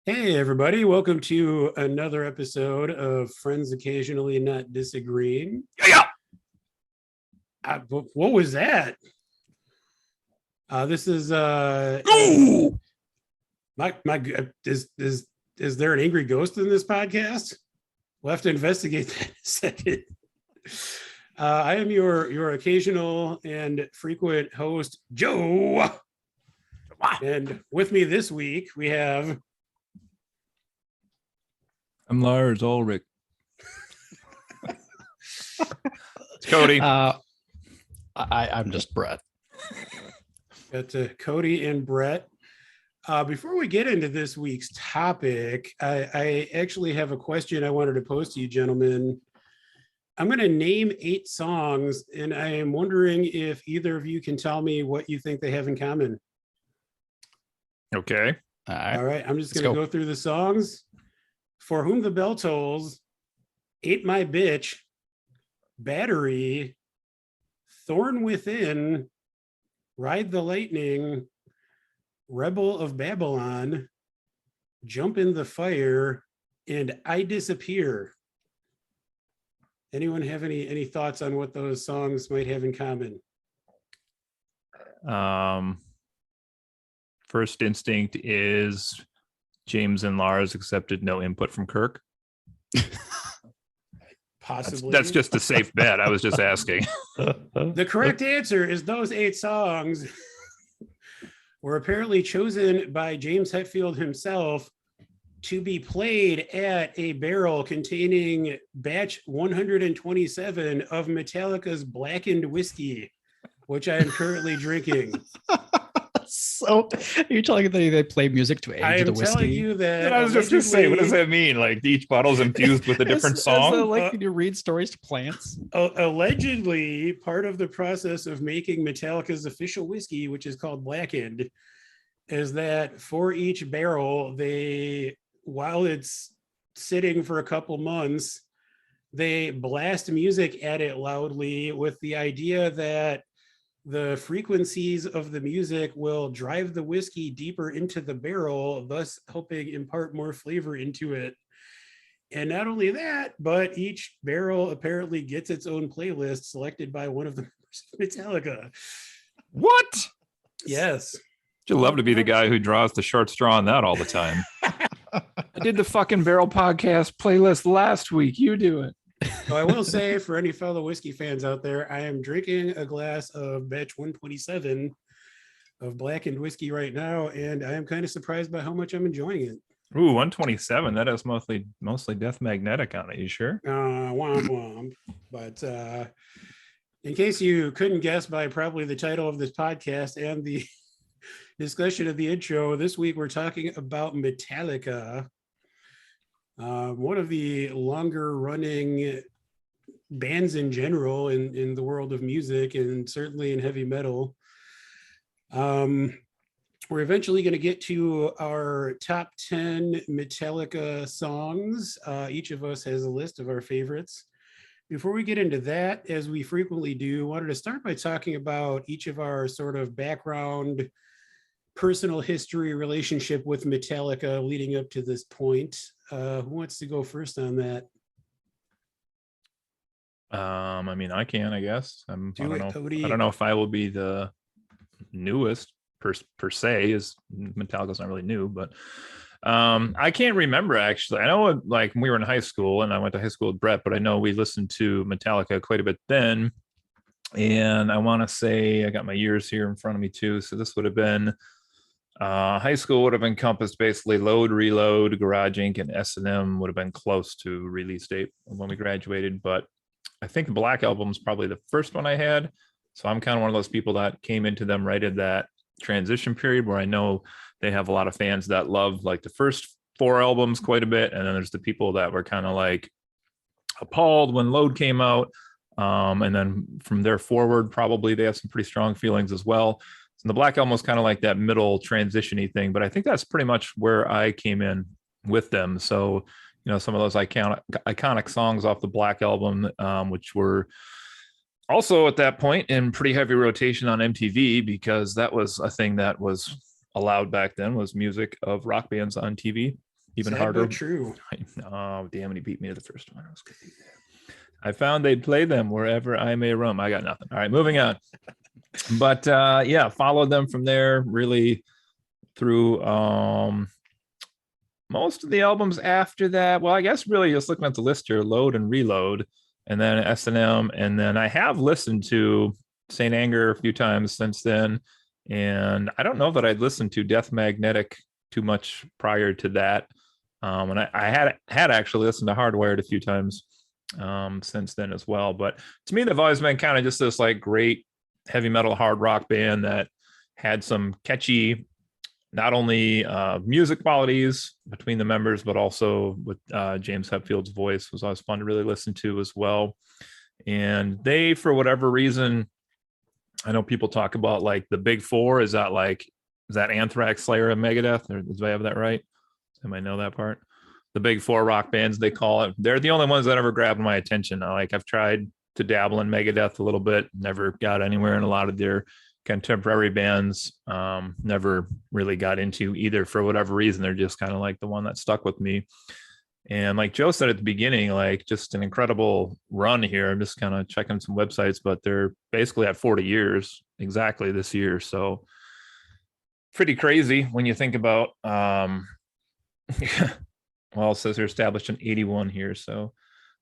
Hey, everybody. Welcome to another episode of Friends Occasionally Not Disagreeing. Yeah. What was that? This is Ooh. my is there an angry ghost in this podcast? We'll have to investigate that in a second. I am your occasional and frequent host, Joe. And with me this week, we have I'm Lars Ulrich. It's Cody. I'm just Brett. got Cody and Brett. Before we get into this week's topic, I actually have a question I wanted to pose to you, gentlemen. I'm going to name 8 songs, and I am wondering if either of you can tell me what you think they have in common. Okay. All right. I'm just going to go through the songs. For Whom the Bell Tolls, Ate My Bitch, Battery, Thorn Within, Ride the Lightning, Rebel of Babylon, Jump in the Fire, and I Disappear. Anyone have any thoughts on what those songs might have in common? First instinct is James and Lars accepted no input from Kirk. Possibly. That's just a safe bet. I was just asking. The correct answer is those 8 songs were apparently chosen by James Hetfield himself to be played at a barrel containing batch 127 of Metallica's blackened whiskey, which I am currently drinking. So you're telling me that they play music to age the whiskey? Telling you that. I was just going to say, what does that mean? Like each bottle's infused with a different song? Like you read stories to plants? Allegedly, part of the process of making Metallica's official whiskey, which is called Blackened, is that for each barrel, while it's sitting for a couple months, they blast music at it loudly with the idea that the frequencies of the music will drive the whiskey deeper into the barrel, thus helping impart more flavor into it. And not only that, but each barrel apparently gets its own playlist selected by one of the members of Metallica. What? Yes. You'd love to be the guy who draws the short straw on that all the time. I did the fucking Barrel Podcast playlist last week. You do it. So I will say, for any fellow whiskey fans out there, I am drinking a glass of batch 127 of blackened whiskey right now, and I am kind of surprised by how much I'm enjoying it. Ooh, 127. That is mostly Death Magnetic on it. You sure? Womp womp. But in case you couldn't guess by probably the title of this podcast and the discussion of the intro, this week we're talking about Metallica. One of the longer running bands in general in the world of music, and certainly in heavy metal. We're eventually going to get to our top 10 Metallica songs. Each of us has a list of our favorites. Before we get into that, as we frequently do, I wanted to start by talking about each of our sort of background, personal history, relationship with Metallica leading up to this point. Who wants to go first on that? I mean, I can, I guess. I don't know. Cody. I don't know if I will be the newest per se, as Metallica's not really new, but I can't remember actually. I know like we were in high school and I went to high school with Brett, but I know we listened to Metallica quite a bit then. And I want to say I got my years here in front of me too. So this would have been high school would have encompassed basically Load, Reload, Garage Inc. and S&M would have been close to release date when we graduated. But I think the Black Album is probably the first one I had. So I'm kind of one of those people that came into them right at that transition period where I know they have a lot of fans that love like the first 4 albums quite a bit. And then there's the people that were kind of like appalled when Load came out. And then from there forward, probably they have some pretty strong feelings as well. So the Black Album was kind of like that middle transition-y thing, but I think that's pretty much where I came in with them. So, you know, some of those iconic songs off the Black Album, which were also at that point in pretty heavy rotation on MTV, because that was a thing that was allowed back then, was music of rock bands on TV. even Sad harder. but true. Oh, damn it, he beat me to the first one. I was gonna do that. I found they'd play them wherever I may roam. I got nothing. All right, moving on. But yeah, followed them from there really through most of the albums after that. Well, I guess really just looking at the list here, Load and Reload, and then S&M, and then I have listened to Saint Anger a few times since then. And I don't know that I'd listened to Death Magnetic too much prior to that. And I had actually listened to Hardwired a few times since then as well. But to me, they've always been kind of just this like great heavy metal hard rock band that had some catchy, not only music qualities between the members, but also with James Hetfield's voice was always fun to really listen to as well. And they, for whatever reason, I know people talk about like the big four. Is that Anthrax, Slayer, and Megadeth? Or do I have that right? I might know that part. The big four rock bands, they call it. They're the only ones that ever grabbed my attention. I've tried to dabble in Megadeth a little bit, never got anywhere in a lot of their contemporary bands. Never really got into either for whatever reason. They're just kind of like the one that stuck with me. And like Joe said at the beginning, like just an incredible run here. I'm just kind of checking some websites, but they're basically at 40 years exactly this year. So pretty crazy when you think about, well, it says they're established in 81 here. So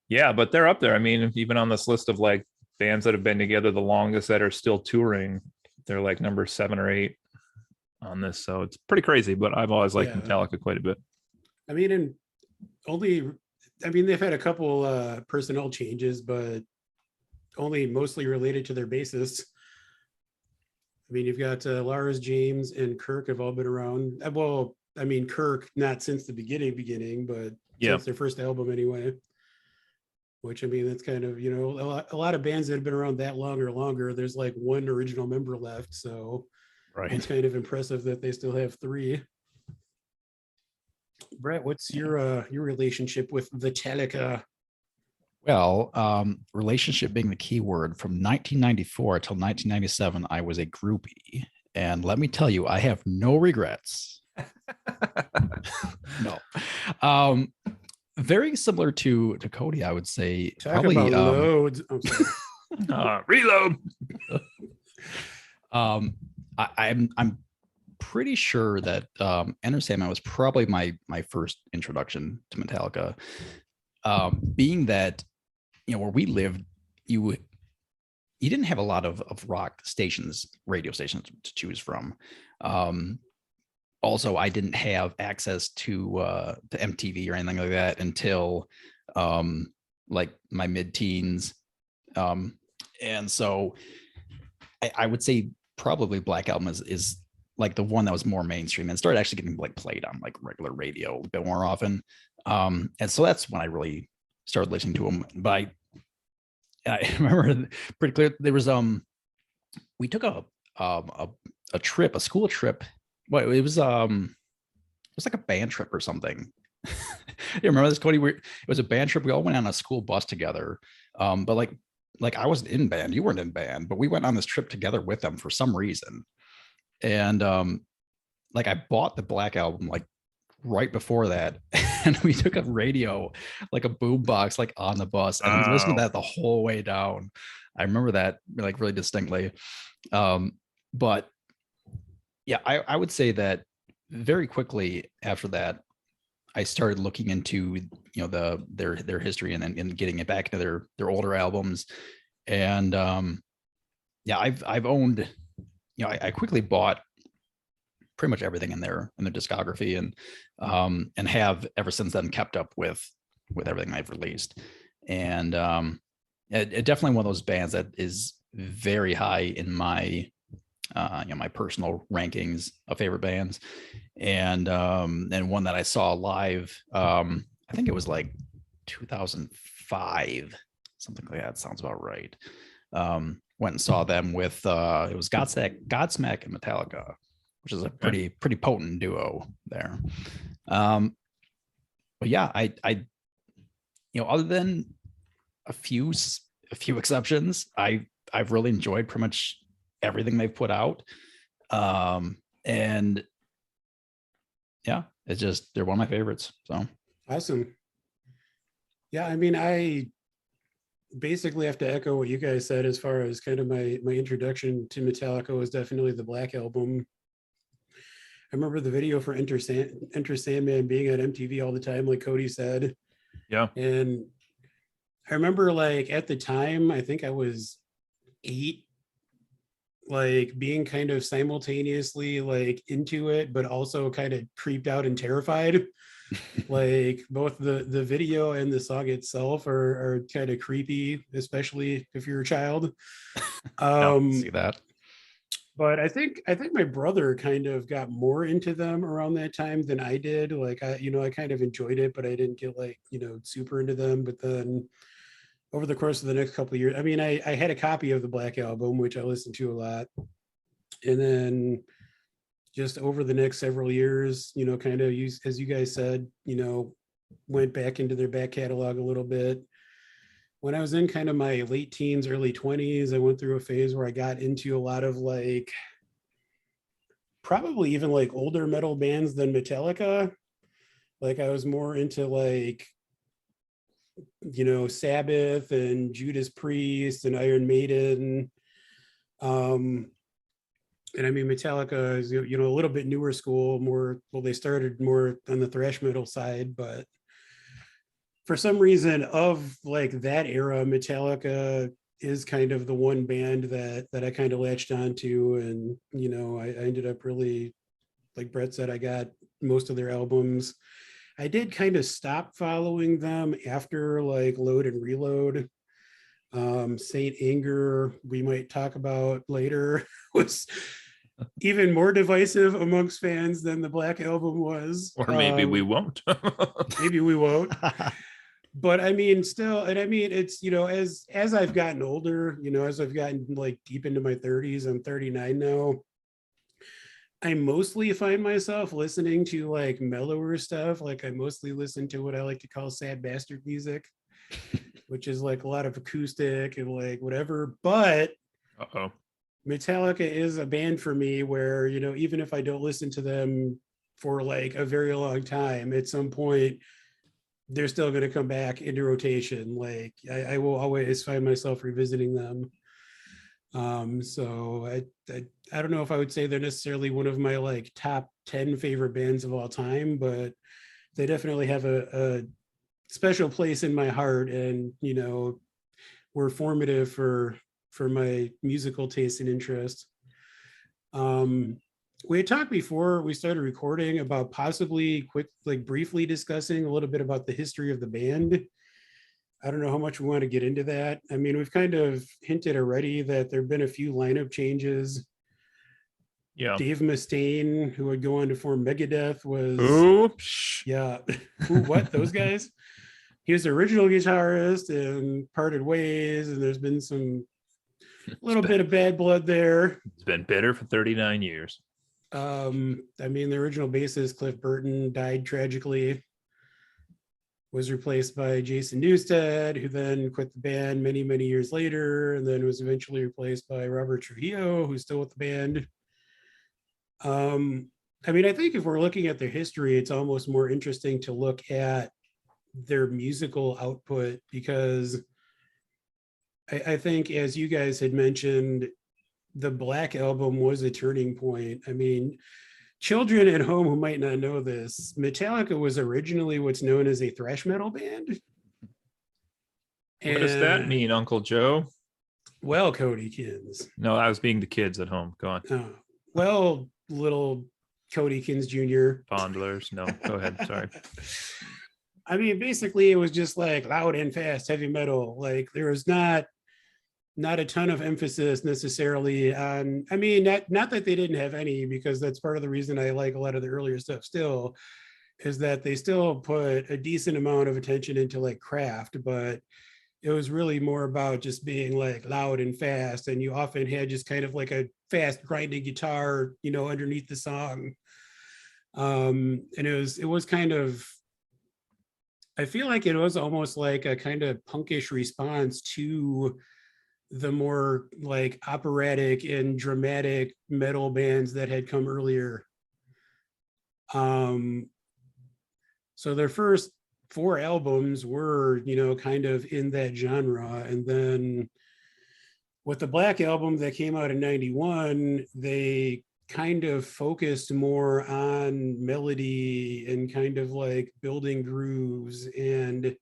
yeah, but they're up there. I mean, even on this list of like bands that have been together the longest that are still touring, they're like number 7 or 8 on this. So it's pretty crazy, but I've always liked Metallica quite a bit. I mean, they've had a couple personnel changes, but only mostly related to their bassists. I mean, you've got Lars, James, and Kirk have all been around. Well, I mean, Kirk, not since the beginning, but since their first album anyway. Which, I mean, that's kind of, a lot of bands that have been around that long or longer, there's like one original member left. So it's kind of impressive that they still have 3. Brett, what's your relationship with Metallica? Well, relationship being the key word, from 1994 till 1997, I was a groupie. And let me tell you, I have no regrets. No. Very similar to Cody, I would say. Talk probably about loads. Reload. I'm pretty sure that Enter Sandman was probably my first introduction to Metallica. Being that where we lived, you didn't have a lot of rock stations, radio stations to choose from. Also, I didn't have access to MTV or anything like that until like my mid-teens. And so I would say probably Black Album is like the one that was more mainstream and started actually getting like played on like regular radio a bit more often. And so that's when I really started listening to them. But I remember pretty clear there was we took a trip, a school trip. Well, it was like a band trip or something. You remember this, Cody? It was a band trip. We all went on a school bus together. But like I wasn't in band, you weren't in band, but we went on this trip together with them for some reason. And like I bought the Black Album like right before that, and we took a radio, like a boom box, like on the bus, and we listened to that the whole way down. I remember that like really distinctly. But yeah, I would say that very quickly after that, I started looking into their history and getting it back into their older albums. And yeah, I've owned, I quickly bought pretty much everything in their discography, and have ever since then kept up with everything I've released. And it definitely one of those bands that is very high in my my personal rankings of favorite bands, and one that I saw live. I think it was like 2005, something like that. Sounds about right. Went and saw them with it was Godsmack and Metallica, which is a pretty potent duo there. But yeah, I other than a few exceptions, I've really enjoyed pretty much everything they've put out. And yeah, it's just, they're one of my favorites. So Awesome. Yeah, I mean, I basically have to echo what you guys said as far as kind of my introduction to Metallica was definitely the Black Album. I remember the video for Enter Sandman being on MTV all the time, like Cody said. Yeah. And I remember like at the time, I think I was 8, like being kind of simultaneously like into it, but also kind of creeped out and terrified. Like both the video and the song itself are kind of creepy, especially if you're a child. see that. But I think my brother kind of got more into them around that time than I did. Like I kind of enjoyed it, but I didn't get like, super into them. But then over the course of the next couple of years, I mean, I had a copy of the Black Album, which I listened to a lot. And then just over the next several years, kind of as you guys said, went back into their back catalog a little bit. When I was in kind of my late teens, early 20s, I went through a phase where I got into a lot of like, probably even like older metal bands than Metallica. Like I was more into like, Sabbath and Judas Priest and Iron Maiden. And I mean, Metallica is, a little bit newer school, more, well, they started more on the thrash metal side, but for some reason of like that era, Metallica is kind of the one band that I kind of latched onto. And, I ended up really, like Brett said, I got most of their albums. I did kind of stop following them after like Load and Reload. Saint Anger, we might talk about later, was even more divisive amongst fans than the Black Album was. Or maybe we won't. Maybe we won't. But I mean, still, and I mean, it's, as I've gotten older, as I've gotten like deep into my 30s, I'm 39 now. I mostly find myself listening to like mellower stuff. Like I mostly listen to what I like to call sad bastard music, which is like a lot of acoustic and like whatever. But Uh-oh. Metallica is a band for me where, even if I don't listen to them for like a very long time, at some point, they're still going to come back into rotation. Like I will always find myself revisiting them. So I don't know if I would say they're necessarily one of my like top 10 favorite bands of all time, but they definitely have a special place in my heart, and were formative for my musical taste and interest. We had talked before we started recording about possibly briefly discussing a little bit about the history of the band. I don't know how much we want to get into that. I mean, we've kind of hinted already that there have been a few lineup changes. Yeah. Dave Mustaine, who would go on to form Megadeth, was yeah. Ooh, what? Those guys? He was the original guitarist and parted ways, and there's been some little bit of bad blood there. It's been bitter for 39 years. I mean, the original bassist Cliff Burton died tragically, was replaced by Jason Newsted, who then quit the band many, many years later, and then was eventually replaced by Robert Trujillo, who's still with the band. I mean, I think if we're looking at their history, it's almost more interesting to look at their musical output, because I think, as you guys had mentioned, the Black Album was a turning point. I mean, children at home who might not know this, Metallica was originally what's known as a thrash metal band. What does that mean, Uncle Joe? Well, Codykins. No, I was being the kids at home. Go on. Well, little Codykins Jr. Fondlers. No, go ahead. Sorry. I mean, basically, it was just like loud and fast heavy metal. Like there was not a ton of emphasis necessarily on, I mean, not that they didn't have any, because that's part of the reason I like a lot of the earlier stuff still, is that they still put a decent amount of attention into like craft, but it was really more about just being like loud and fast. And you often had just kind of like a fast grinding guitar, underneath the song. And it was kind of, I feel like it was almost like a kind of punkish response to the more like operatic and dramatic metal bands that had come earlier. So their first 4 albums were, you know, kind of in that genre. And then with the Black Album that came out in 91, they kind of focused more on melody and kind of like building grooves. And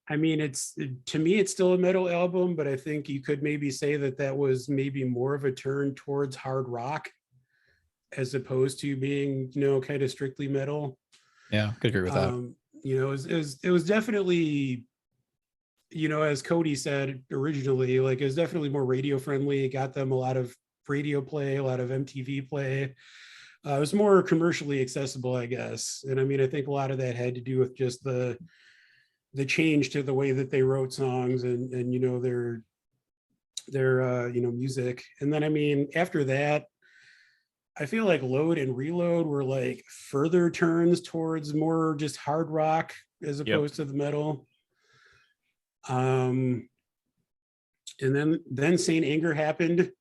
I mean, it's, to me, it's still a metal album, but I think you could maybe say that that was maybe more of a turn towards hard rock as opposed to being, you know, kind of strictly metal. Yeah, could agree with that. You know, it was definitely, you know, as Cody said originally, like it was definitely more radio friendly. It got them a lot of radio play, a lot of MTV play. It was more commercially accessible, I guess. And I mean, I think a lot of that had to do with just the change to the way that they wrote songs and you know, their you know, music. And then I mean, after that, I feel like Load and Reload were like further turns towards more just hard rock as opposed to the metal. And then Saint Anger happened.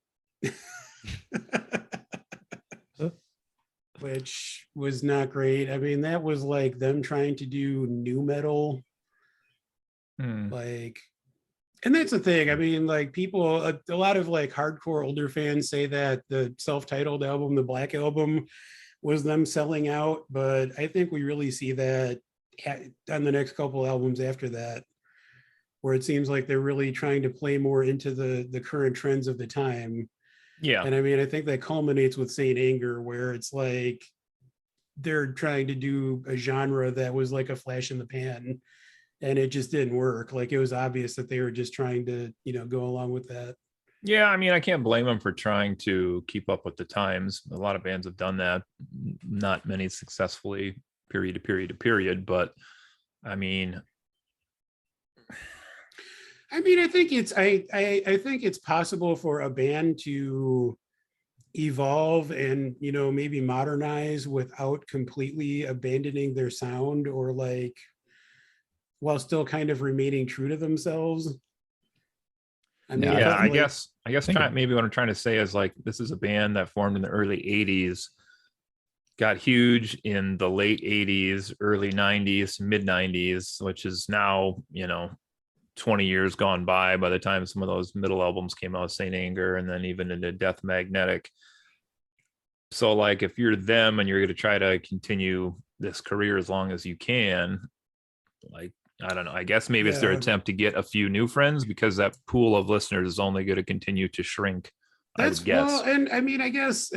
Which was not great. I mean, that was like them trying to do new metal. Like, and that's the thing. I mean, like people, a lot of like hardcore older fans say that the self-titled album, the Black Album, was them selling out. But I think we really see that on the next couple albums after that, where it seems like they're really trying to play more into the current trends of the time. Yeah. And I mean, I think that culminates with Saint Anger, where it's like they're trying to do a genre that was like a flash in the pan, and it just didn't work. Like it was obvious that they were just trying to, you know, go along with that. Yeah, I mean, I can't blame them for trying to keep up with the times. A lot of bands have done that, not many successfully, period to period to period. But I mean, I think it's I think it's possible for a band to evolve and, you know, maybe modernize without completely abandoning their sound, or like while still kind of remaining true to themselves. I mean, yeah, I like, guess maybe what I'm trying to say is like this is a band that formed in the early 80s, got huge in the late 80s, early 90s, mid 90s, which is now, you know, 20 years gone by the time some of those middle albums came out, Saint Anger, and then even into Death Magnetic. So like if you're them and you're going to try to continue this career as long as you can, like, I don't know, I guess maybe it's their attempt to get a few new friends, because that pool of listeners is only going to continue to shrink. That's, well, and I mean, I guess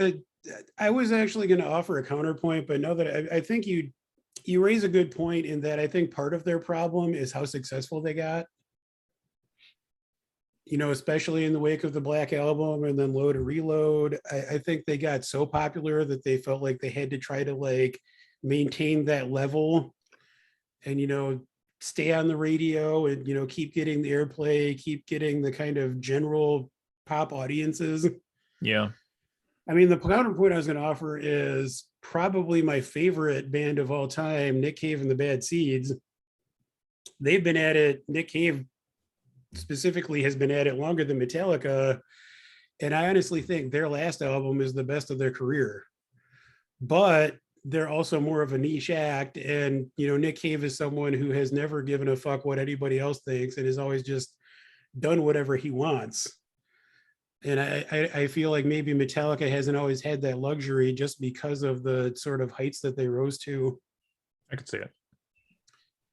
I was actually going to offer a counterpoint, but know that I think you raise a good point in that I think part of their problem is how successful they got. You know, especially in the wake of the Black Album and then Load and Reload, I think they got so popular that they felt like they had to try to like maintain that level and, you know, stay on the radio and, you know, keep getting the airplay, keep getting the kind of general pop audiences. Yeah. I mean, the counterpoint I was going to offer is probably my favorite band of all time, Nick Cave and the Bad Seeds. They've been at it. Nick Cave specifically has been at it longer than Metallica. And I honestly think their last album is the best of their career. But they're also more of a niche act. And, you know, Nick Cave is someone who has never given a fuck what anybody else thinks and has always just done whatever he wants. And I feel like maybe Metallica hasn't always had that luxury just because of the sort of heights that they rose to. I could see it.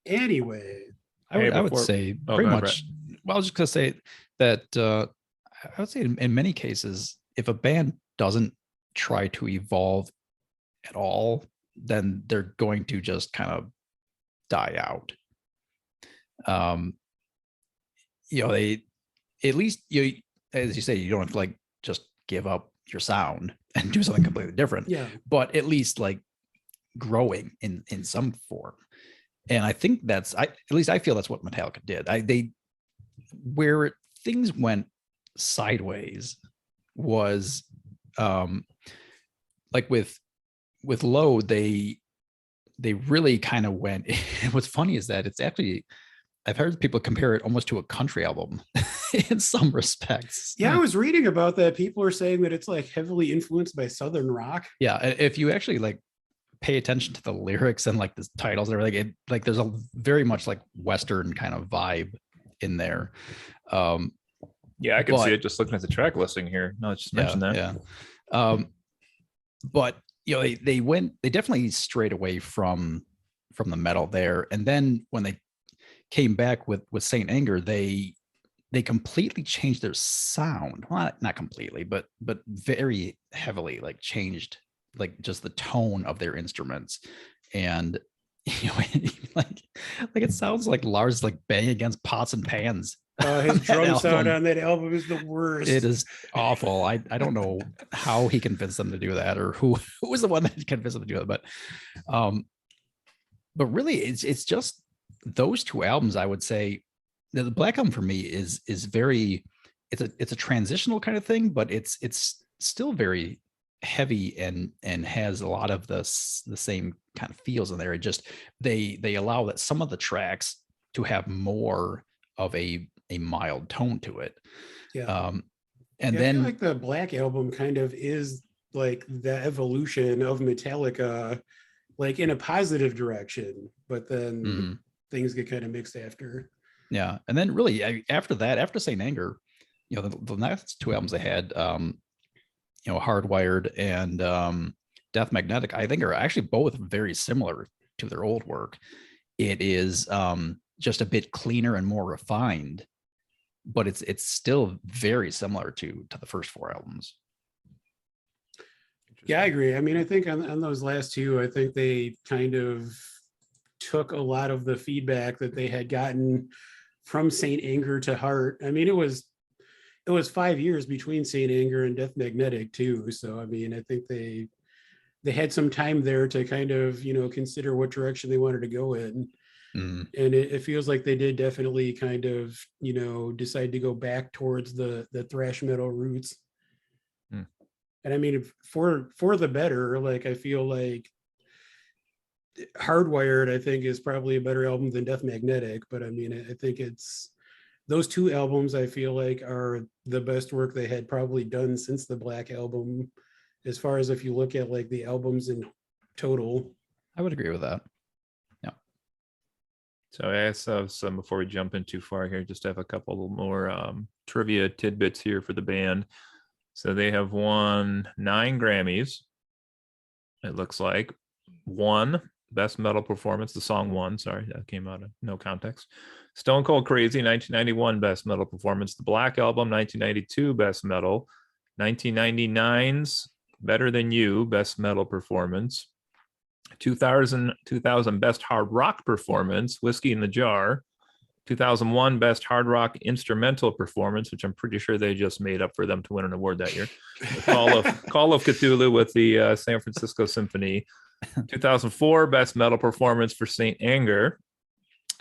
Anyway. I would say pretty much. Well, I was just going to say that I would say in many cases, if a band doesn't try to evolve at all, then they're going to just kind of die out. You know, they, at least you, as you say, you don't have to like just give up your sound and do something completely different. Yeah. But at least like growing in some form. And I think that's, at least I feel that's what Metallica did. Where things went sideways was like with Load, they really kind of went. What's funny is that it's actually, I've heard people compare it almost to a country album in some respects. Yeah, I was reading about that. People are saying that it's like heavily influenced by Southern rock. Yeah, if you actually like pay attention to the lyrics and like the titles and everything, like there's a very much like Western kind of vibe in there. Yeah, I can see but- it just looking at the track listing here. No, just mention that. Yeah. But you know, they definitely strayed away from the metal there. And then when they came back with Saint Anger, they completely changed their sound. Well, not completely, but very heavily, like changed like just the tone of their instruments. And you know, like it sounds like Lars like banging against pots and pans. His that drum sound album. on that album is the worst. It is awful. I don't know how he convinced them to do that, or who was the one that convinced them to do it. But really, it's just those two albums. I would say the Black Album for me is very, it's a transitional kind of thing, but it's still very heavy and has a lot of the same kind of feels in there. It just they allow that some of the tracks to have more of a mild tone to it. Yeah. And I then feel like the Black Album kind of is like the evolution of Metallica, like in a positive direction, but then things get kind of mixed after. Yeah. And then really after that, after Saint Anger, you know, the next two albums they had, you know, Hardwired and Death Magnetic, I think are actually both very similar to their old work. It is just a bit cleaner and more refined, but it's still very similar to the first four albums. Yeah, I agree. I mean, I think on those last two, I think they kind of took a lot of the feedback that they had gotten from Saint Anger to Heart. I mean, it was 5 years between Saint Anger and Death Magnetic too. So I mean, I think they had some time there to kind of, you know, consider what direction they wanted to go in. And it feels like they did definitely kind of, you know, decide to go back towards the thrash metal roots. And I mean, for the better. Like, I feel like Hardwired, I think, is probably a better album than Death Magnetic. But I mean, I think it's those two albums I feel like are the best work they had probably done since the Black Album, as far as if you look at like the albums in total. I would agree with that. So I have some, before we jump in too far here, just have a couple more trivia tidbits here for the band. So they have won 9 Grammys. It looks like. 1 Best Metal Performance, the song One, sorry, that came out of no context. Stone Cold Crazy, 1991 Best Metal Performance. The Black Album, 1992 Best Metal. 1999's Better Than You, Best Metal Performance. 2000 Best Hard Rock Performance, Whiskey in the Jar. 2001 Best Hard Rock Instrumental Performance, which I'm pretty sure they just made up for them to win an award that year. Call of Cthulhu with the San Francisco Symphony. 2004 Best Metal Performance for Saint Anger.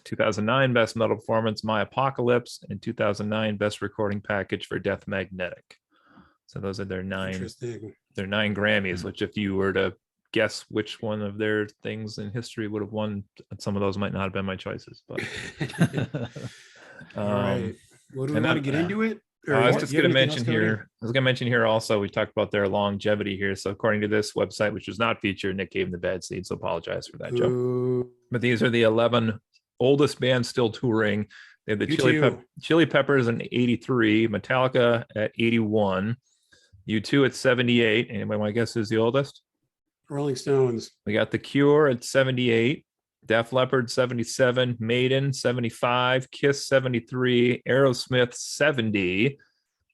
2009 Best Metal Performance, My Apocalypse. And 2009 Best Recording Package for Death Magnetic. So those are their 9 Grammys, which if you were to guess which one of their things in history would have won, some of those might not have been my choices, but All right, what do we want to get into it? I was going to mention here also, we talked about their longevity here. So according to this website, which was not featured, Nick gave them the bad seed, so apologize for that, Joe. But these are the 11 oldest bands still touring. They have the Chili Peppers in 83, Metallica at 81, U2 at 78. Anybody want to guess who's the oldest? Rolling Stones. We got The Cure at 78, Def Leppard 77, Maiden 75, Kiss 73, Aerosmith 70.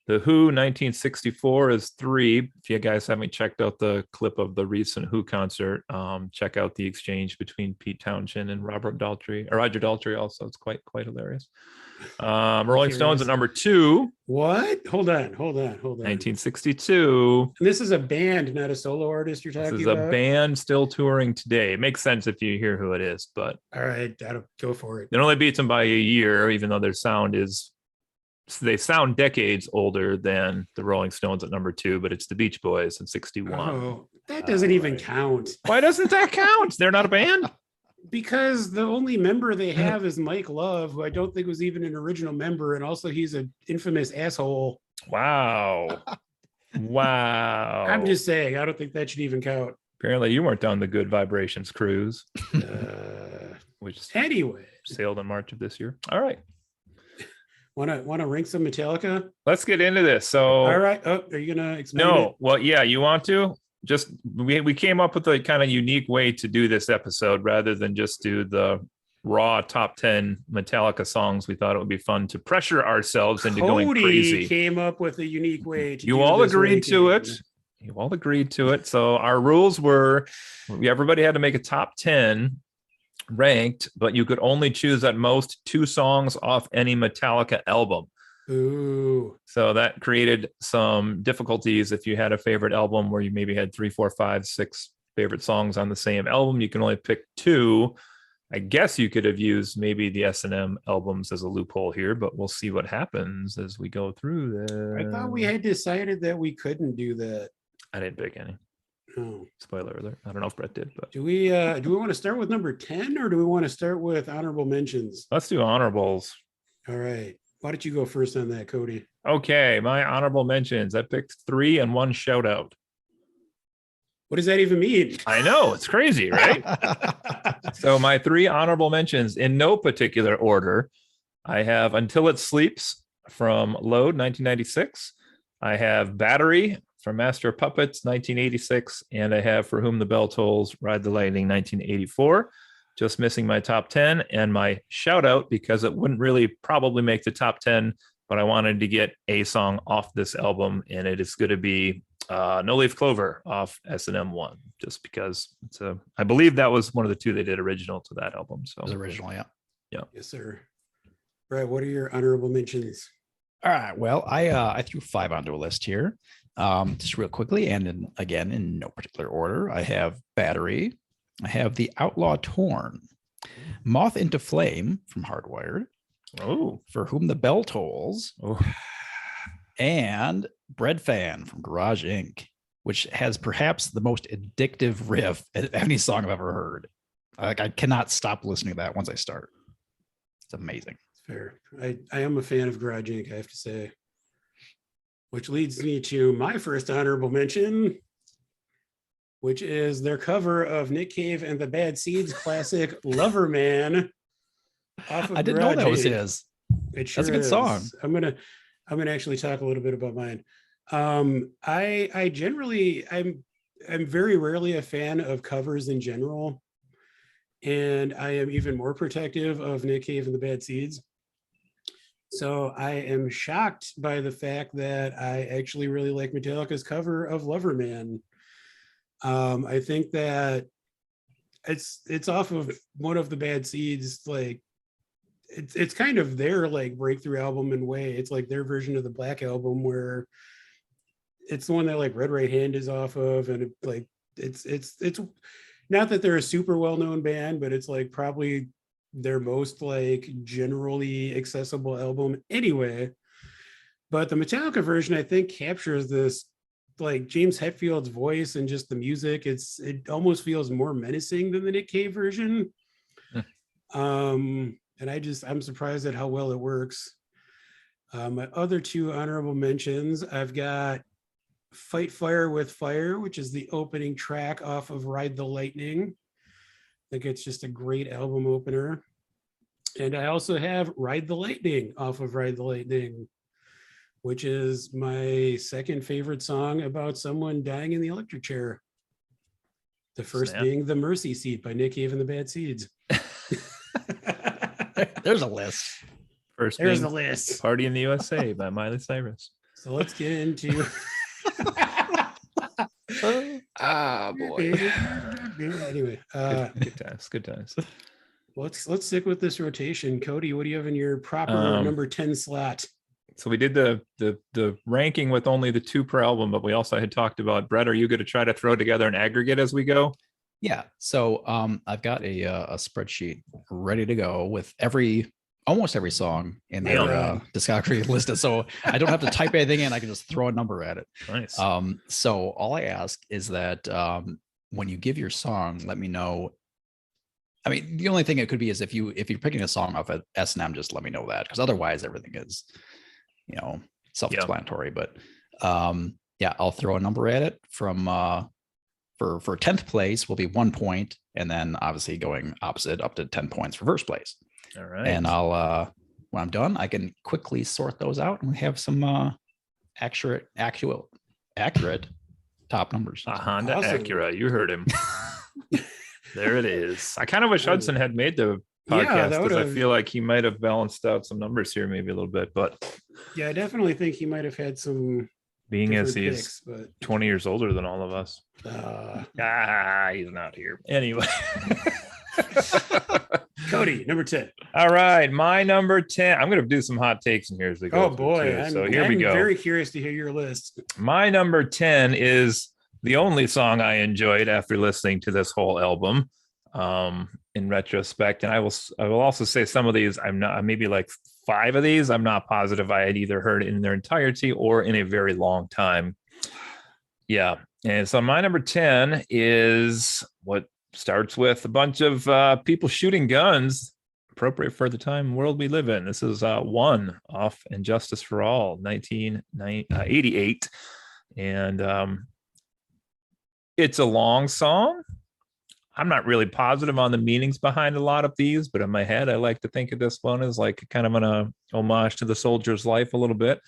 The Who 1964 is 3. If you guys haven't checked out the clip of the recent Who concert, check out the exchange between Pete Townshend and Roger Daltrey also. It's quite hilarious. Rolling Stones at number 2. What? Hold on. 1962. And this is a band, not a solo artist you're talking about? This is a band still touring today. It makes sense if you hear who it is, but all right, that'll go for it. It only beats them by a year, even though their sound is, they sound decades older than the Rolling Stones at number 2, but it's the Beach Boys in 61. Oh, that doesn't even count. Why doesn't that count? They're not a band? Because the only member they have is Mike Love, who I don't think was even an original member, and also he's an infamous asshole. Wow. I'm just saying, I don't think that should even count. Apparently, you weren't on the Good Vibrations cruise, which Anyway, sailed in March of this year. All right, wanna rank some Metallica? let's get into this. So, All right. Oh, are you gonna explain no, it? well, yeah, you want to? Just we came up with a kind of unique way to do this episode rather than just do the raw top 10 Metallica songs. We thought it would be fun to pressure ourselves into going Cody crazy. came up with a unique way to You do all this agreed to it. ranking. You all agreed to it. So our rules were everybody had to make a top 10 ranked, but you could only choose at most 2 songs off any Metallica album. Ooh. So that created some difficulties if you had a favorite album where you maybe had 3, 4, 5, 6 favorite songs on the same album. You can only pick 2. I guess you could have used maybe the S&M albums as a loophole here, but we'll see what happens as we go through this. I thought we had decided that we couldn't do that. I didn't pick any. Oh. Spoiler alert. I don't know if Brett did, but Do we want to start with number 10 or do we want to start with honorable mentions? let's do honorables. All right. Why don't you go first on that, Cody? Okay, my honorable mentions. I picked 3 and 1 shout out. What does that even mean? I know, it's crazy, right? So my 3 honorable mentions in no particular order. I have Until It Sleeps from Load 1996. I have Battery from Master of Puppets 1986. And I have For Whom the Bell Tolls, Ride the Lightning 1984. Just missing my top 10 and my shout out because it wouldn't really probably make the top 10, but I wanted to get a song off this album, and it is going to be No Leaf Clover off S&M 1, just because I believe that was one of the 2 they did original to that album. So It was original, yeah. Yes, sir. Brett, what are your honorable mentions? All right. Well, I threw 5 onto a list here, just real quickly, and again in no particular order. I have Battery. I have The Outlaw Torn, Moth into Flame from Hardwired. Oh, For Whom the Bell Tolls. oh. And Bread Fan from Garage Inc., which has perhaps the most addictive riff of any song I've ever heard. Like, I cannot stop listening to that once I start. It's amazing. Fair. I am a fan of Garage Inc., I have to say. Which leads me to my first honorable mention, which is their cover of Nick Cave and the Bad Seeds classic Lover Man. Off of I didn't know that was Garage Inc. his. It sure That's a good is. song. I'm gonna actually talk a little bit about mine. I generally I'm very rarely a fan of covers in general, and I am even more protective of Nick Cave and the Bad Seeds. So I am shocked by the fact that I actually really like Metallica's cover of Lover Man. I think that it's off of one of the Bad Seeds, like it's kind of their like breakthrough album in a way. It's like their version of the Black Album, where it's the one that like Red Right Hand is off of, and it's not that they're a super well-known band, but it's like probably their most like generally accessible album anyway. But the Metallica version, I think, captures this like James Hetfield's voice and just the music. It almost feels more menacing than the Nick Cave version. And I'm surprised at how well it works. My other 2 honorable mentions, I've got Fight Fire with Fire, which is the opening track off of Ride the Lightning. I think it's just a great album opener. And I also have Ride the Lightning off of Ride the Lightning, which is my second favorite song about someone dying in the electric chair. The first being The Mercy Seat by Nick Cave and the Bad Seeds. There's a list. First, there's the list. Party in the USA by Miley Cyrus. So let's get into boy. Anyway, good times. Let's stick with this rotation. Cody, what do you have in your proper number 10 slot? So we did the ranking with only the 2 per album, but we also had talked about, Brett, are you going to try to throw together an aggregate as we go? Yeah. So I've got a spreadsheet ready to go with almost every song in their discography listed. So I don't have to type anything in. I can just throw a number at it. Nice. So all I ask is that when you give your song, let me know. I mean, the only thing it could be is if you're picking a song off at S&M, just let me know that, because otherwise everything is, self-explanatory. But yeah, I'll throw a number at it from for 10th place will be 1 point, and then obviously going opposite up to 10 points for first place. All right. And I'll when I'm done, I can quickly sort those out and we have some accurate top numbers. A Honda Awesome. Acura. You heard him. There it is. I kind of wish Oh. Hudson had made the Yeah, podcast that because I would've- feel like he might have balanced out some numbers here maybe a little bit. But Yeah, I definitely think he might have had some being as different he's picks, but 20 years older than all of us. He's not here. Anyway. Cody, number 10. All right. My number 10. I'm going to do some hot takes in here as we go. Oh through, boy, too. I'm, So here we I'm go. very curious to hear your list. My number 10 is the only song I enjoyed after listening to this whole album. In retrospect, and I will also say some of these I'm not, maybe like 5 of these I'm not positive I had either heard in their entirety or in a very long time. Yeah, and so my number 10 is what starts with a bunch of people shooting guns, appropriate for the time world we live in. This is One off And Justice for All, 1988, and it's a long song. I'm not really positive on the meanings behind a lot of these, but in my head, I like to think of this one as like kind of an homage to the soldier's life a little bit.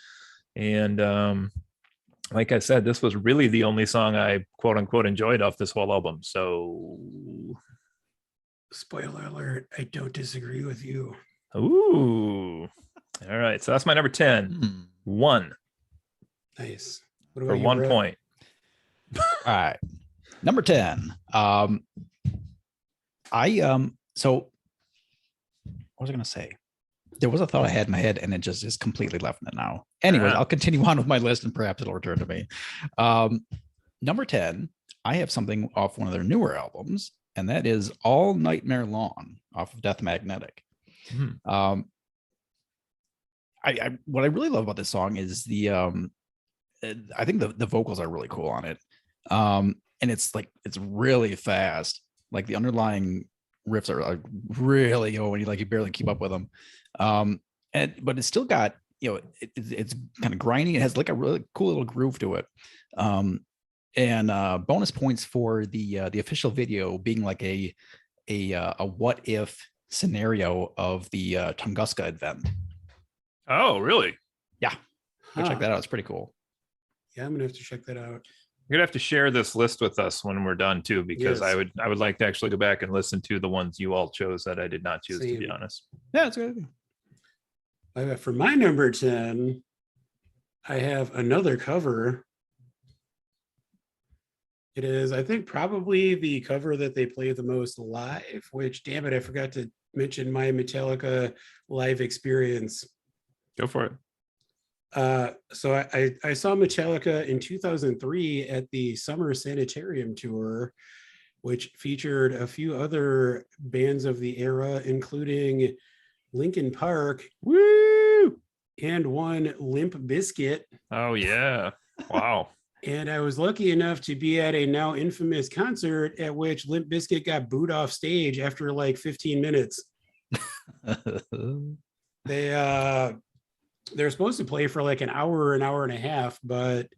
And like I said, this was really the only song I quote unquote enjoyed off this whole album. So, Spoiler alert, I don't disagree with you. ooh, all right. So that's my number 10. One Nice. What for you, 1 Brett? point. All right. Number 10. So what was I gonna say? There was a thought I had in my head and it just is completely left it now. Anyways, I'll continue on with my list and perhaps it'll return to me. Number 10, I have something off one of their newer albums, and that is All Nightmare Long off of Death Magnetic. I what I really love about this song is the I think the vocals are really cool on it. And it's really fast. Like the underlying riffs are like really going, you barely keep up with them. But it's still got, it's kind of grindy. It has like a really cool little groove to it. And bonus points for the official video being like a what if scenario of the Tunguska event. Oh, really? Yeah. Go check that out. It's pretty cool. Yeah, I'm gonna have to check that out. You're gonna have to share this list with us when we're done too, because Yes. I would like to actually go back and listen to the ones you all chose that I did not choose, to be Same. honest. Yeah, it's good. For my number 10, I have another cover. It is, I think, probably the cover that they play the most live, which, damn it, I forgot to mention my Metallica live experience. Go for it. So I saw Metallica in 2003 at the Summer Sanitarium tour, which featured a few other bands of the era, including Linkin Park, Woo! and one Limp Bizkit. Oh yeah. Wow. And I was lucky enough to be at a now infamous concert at which Limp Bizkit got booed off stage after like 15 minutes. They're supposed to play for like an hour and a half, but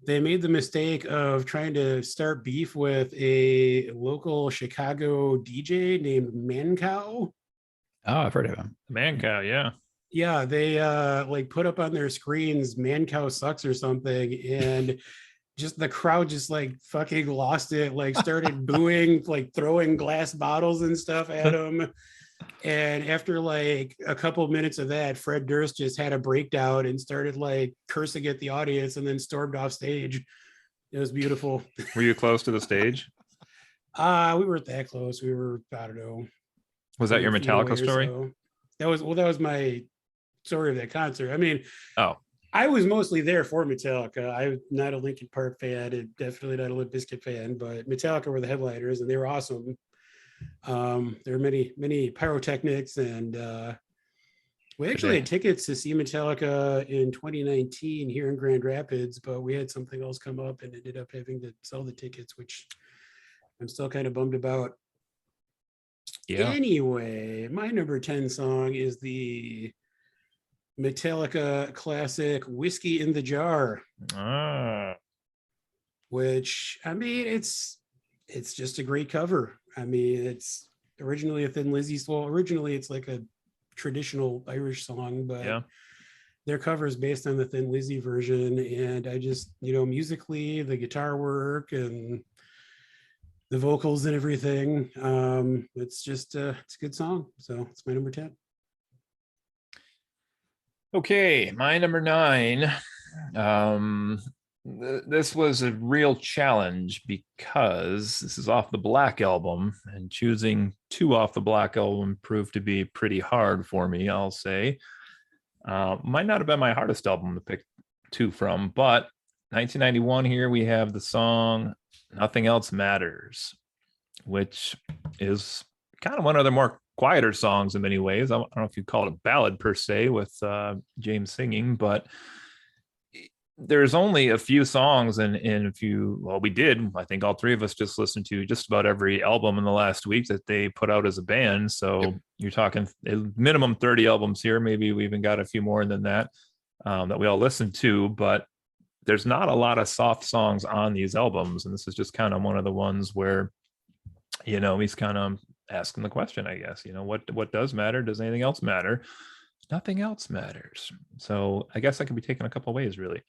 they made the mistake of trying to start beef with a local Chicago DJ named Mancow. Oh, I've heard of him. Man cow, yeah. Yeah, they like put up on their screens Mancow sucks or something, and just the crowd just like fucking lost it, like started booing, like throwing glass bottles and stuff at him. And after like a couple of minutes of that, Fred Durst just had a breakdown and started like cursing at the audience and then stormed off stage. It was beautiful. Were you close to the stage? We weren't that close. We were, I don't know. Was that your 20 feet away Metallica or story? so. That was my story of that concert. I mean, Oh, I was mostly there for Metallica. I'm not a Linkin Park fan and definitely not a Limp Bizkit fan, but Metallica were the headliners and they were awesome. There were many pyrotechnics, and we actually had tickets to see Metallica in 2019 here in Grand Rapids, but we had something else come up and ended up having to sell the tickets, which I'm still kind of bummed about. yeah. Anyway, my number 10 song is the Metallica classic Whiskey in the Jar, Ah, which, I mean, it's it's just a great cover. I mean, it's originally a Thin Lizzy song. Originally, it's like a traditional Irish song, but Yeah. their cover is based on the Thin Lizzy version. And I just, musically, the guitar work and the vocals and everything, it's just it's a good song. So it's my number 10. Okay, my number 9. This was a real challenge because this is off the Black album, and choosing 2 off the Black album proved to be pretty hard for me, I'll say. Might not have been my hardest album to pick 2 from, but 1991 here we have the song Nothing Else Matters, which is kind of one of the more quieter songs in many ways. I don't know if you call it a ballad per se with James singing, but there's only a few songs, and we did, I think all 3 of us just listened to just about every album in the last week that they put out as a band. So yep. You're talking minimum 30 albums here. Maybe we even got a few more than that that we all listened to, but there's not a lot of soft songs on these albums. And this is just kind of one of the ones where, he's kind of asking the question, I guess, what does matter? Does anything else matter? Nothing else matters. So I guess that can be taken a couple of ways, really,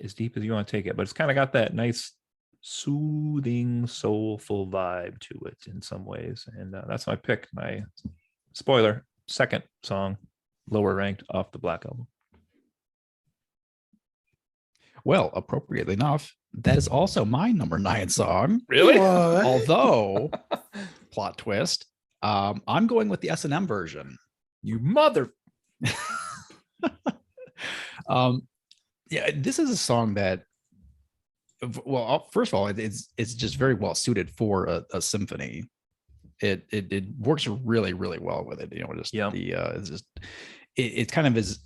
as deep as you want to take it. But it's kind of got that nice, soothing, soulful vibe to it in some ways. And that's my pick. My spoiler, second song, lower ranked off the Black album. Well, appropriately enough, that is also my number 9 song. Really? Although, plot twist, I'm going with the S&M version. You mother. Yeah, this is a song that, well, first of all, it's just very well suited for a symphony. It works really, really well with it. It's just it kind of is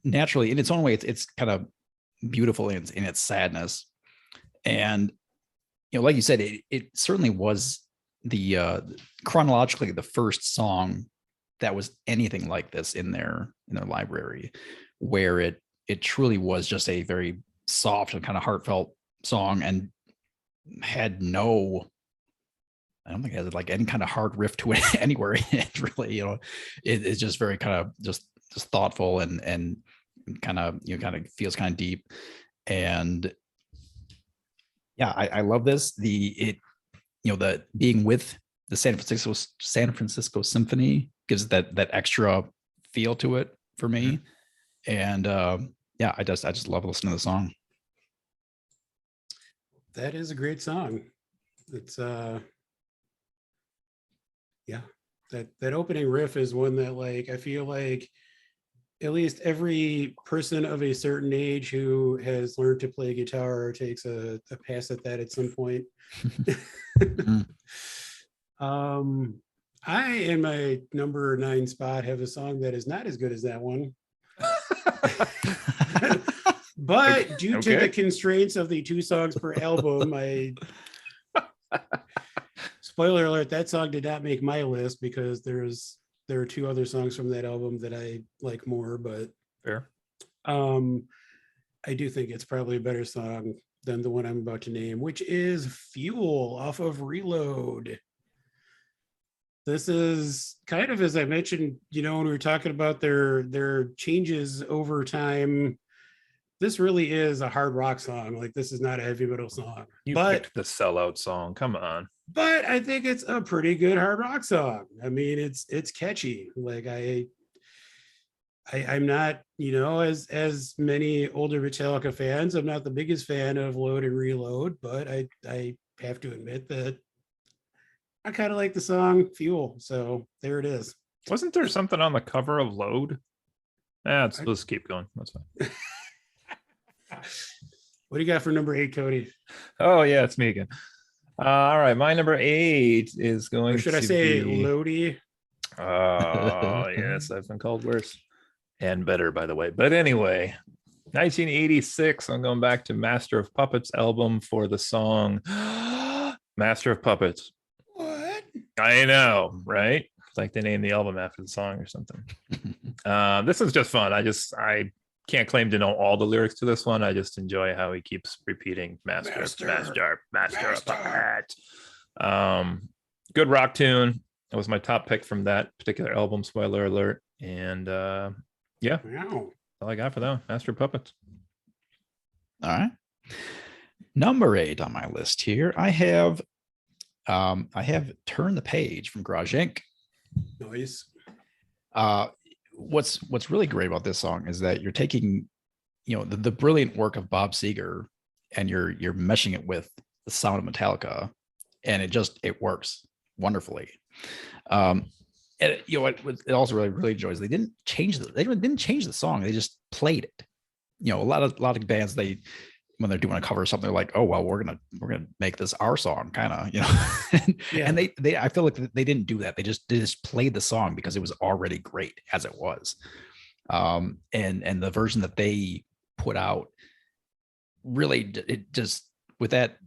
naturally in its own way. It's kind of beautiful in its sadness, and like you said, it certainly was the chronologically the first song that was anything like this in their library, where it truly was just a very soft and kind of heartfelt song, and had I don't think it has like any kind of hard riff to it anywhere. It really, it's just very kind of just thoughtful and kind of kind of feels kind of deep. And yeah, I love this. The being with the San Francisco Symphony gives that extra feel to it for me. And yeah, I just love listening to the song. That is a great song. It's yeah, that opening riff is one that, like, I feel like at least every person of a certain age who has learned to play guitar or takes a pass at that at some point. I, in my number 9 spot, have a song that is not as good as that one. But due to the constraints of the 2 songs per album, spoiler alert, that song did not make my list because there are 2 other songs from that album that I like more, but fair. I do think it's probably a better song than the one I'm about to name, which is Fuel off of Reload. This is kind of, as I mentioned, when we were talking about their changes over time, this really is a hard rock song. Like, this is not a heavy metal song. You picked the sellout song. Come on. But I think it's a pretty good hard rock song. I mean, it's catchy. Like, I'm not, as many older Metallica fans, I'm not the biggest fan of Load and Reload, but I have to admit that I kind of like the song Fuel. So there it is. Wasn't there something on the cover of Load? Let's keep going. That's fine. What do you got for number 8, Cody? Oh yeah, it's me again. All right, my number 8 is going. Or should I say Lodi? Oh yes, I've been called worse and better, by the way. But anyway, 1986. I'm going back to Master of Puppets album for the song Master of Puppets. What? I know, right? It's like they named the album after the song or something. This is just fun. I can't claim to know all the lyrics to this one. I just enjoy how he keeps repeating master of Puppet. Good rock tune. It was my top pick from that particular album, spoiler alert. And yeah, Wow. that's all I got for that one. Master of Puppets. All right. Number 8 on my list here, I have Turn the Page from Garage Inc. Nice. What's really great about this song is that you're taking, the brilliant work of Bob Seger and you're meshing it with the sound of Metallica, and it works wonderfully. And it also really enjoys. They didn't change the song. They just played it. A lot of bands, when they're doing a cover of something, they're like, oh well, we're gonna make this our song, kind of, Yeah. And they I feel like they didn't do that. They just played the song because it was already great as it was. And the version that they put out really, it just, with that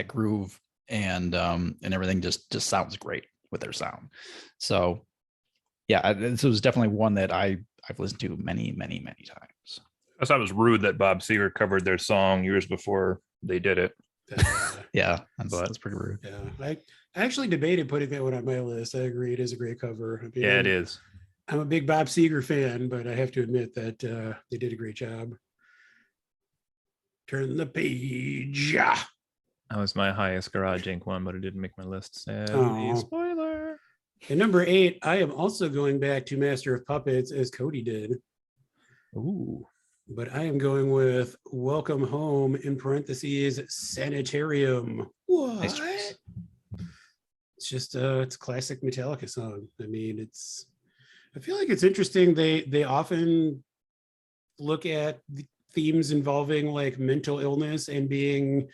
groove and everything, just sounds great with their sound. So yeah, this was definitely one that I've listened to many times. I thought it was rude that Bob Seger covered their song years before they did it. Yeah, that's pretty rude. Yeah, I actually debated putting that one on my list. I agree, it is a great cover. I mean, Yeah, it is. I'm a big Bob Seger fan, but I have to admit that they did a great job. Turn the page. Yeah. That was my highest Garage Inc. one, but it didn't make my list. Sadly. Aw. Spoiler. And number 8, I am also going back to Master of Puppets as Cody did, Ooh. but I am going with Welcome Home in parentheses Sanitarium. What? Nice choice. It's just it's a classic Metallica song. I mean, I feel like it's interesting. They often look at the themes involving like mental illness and being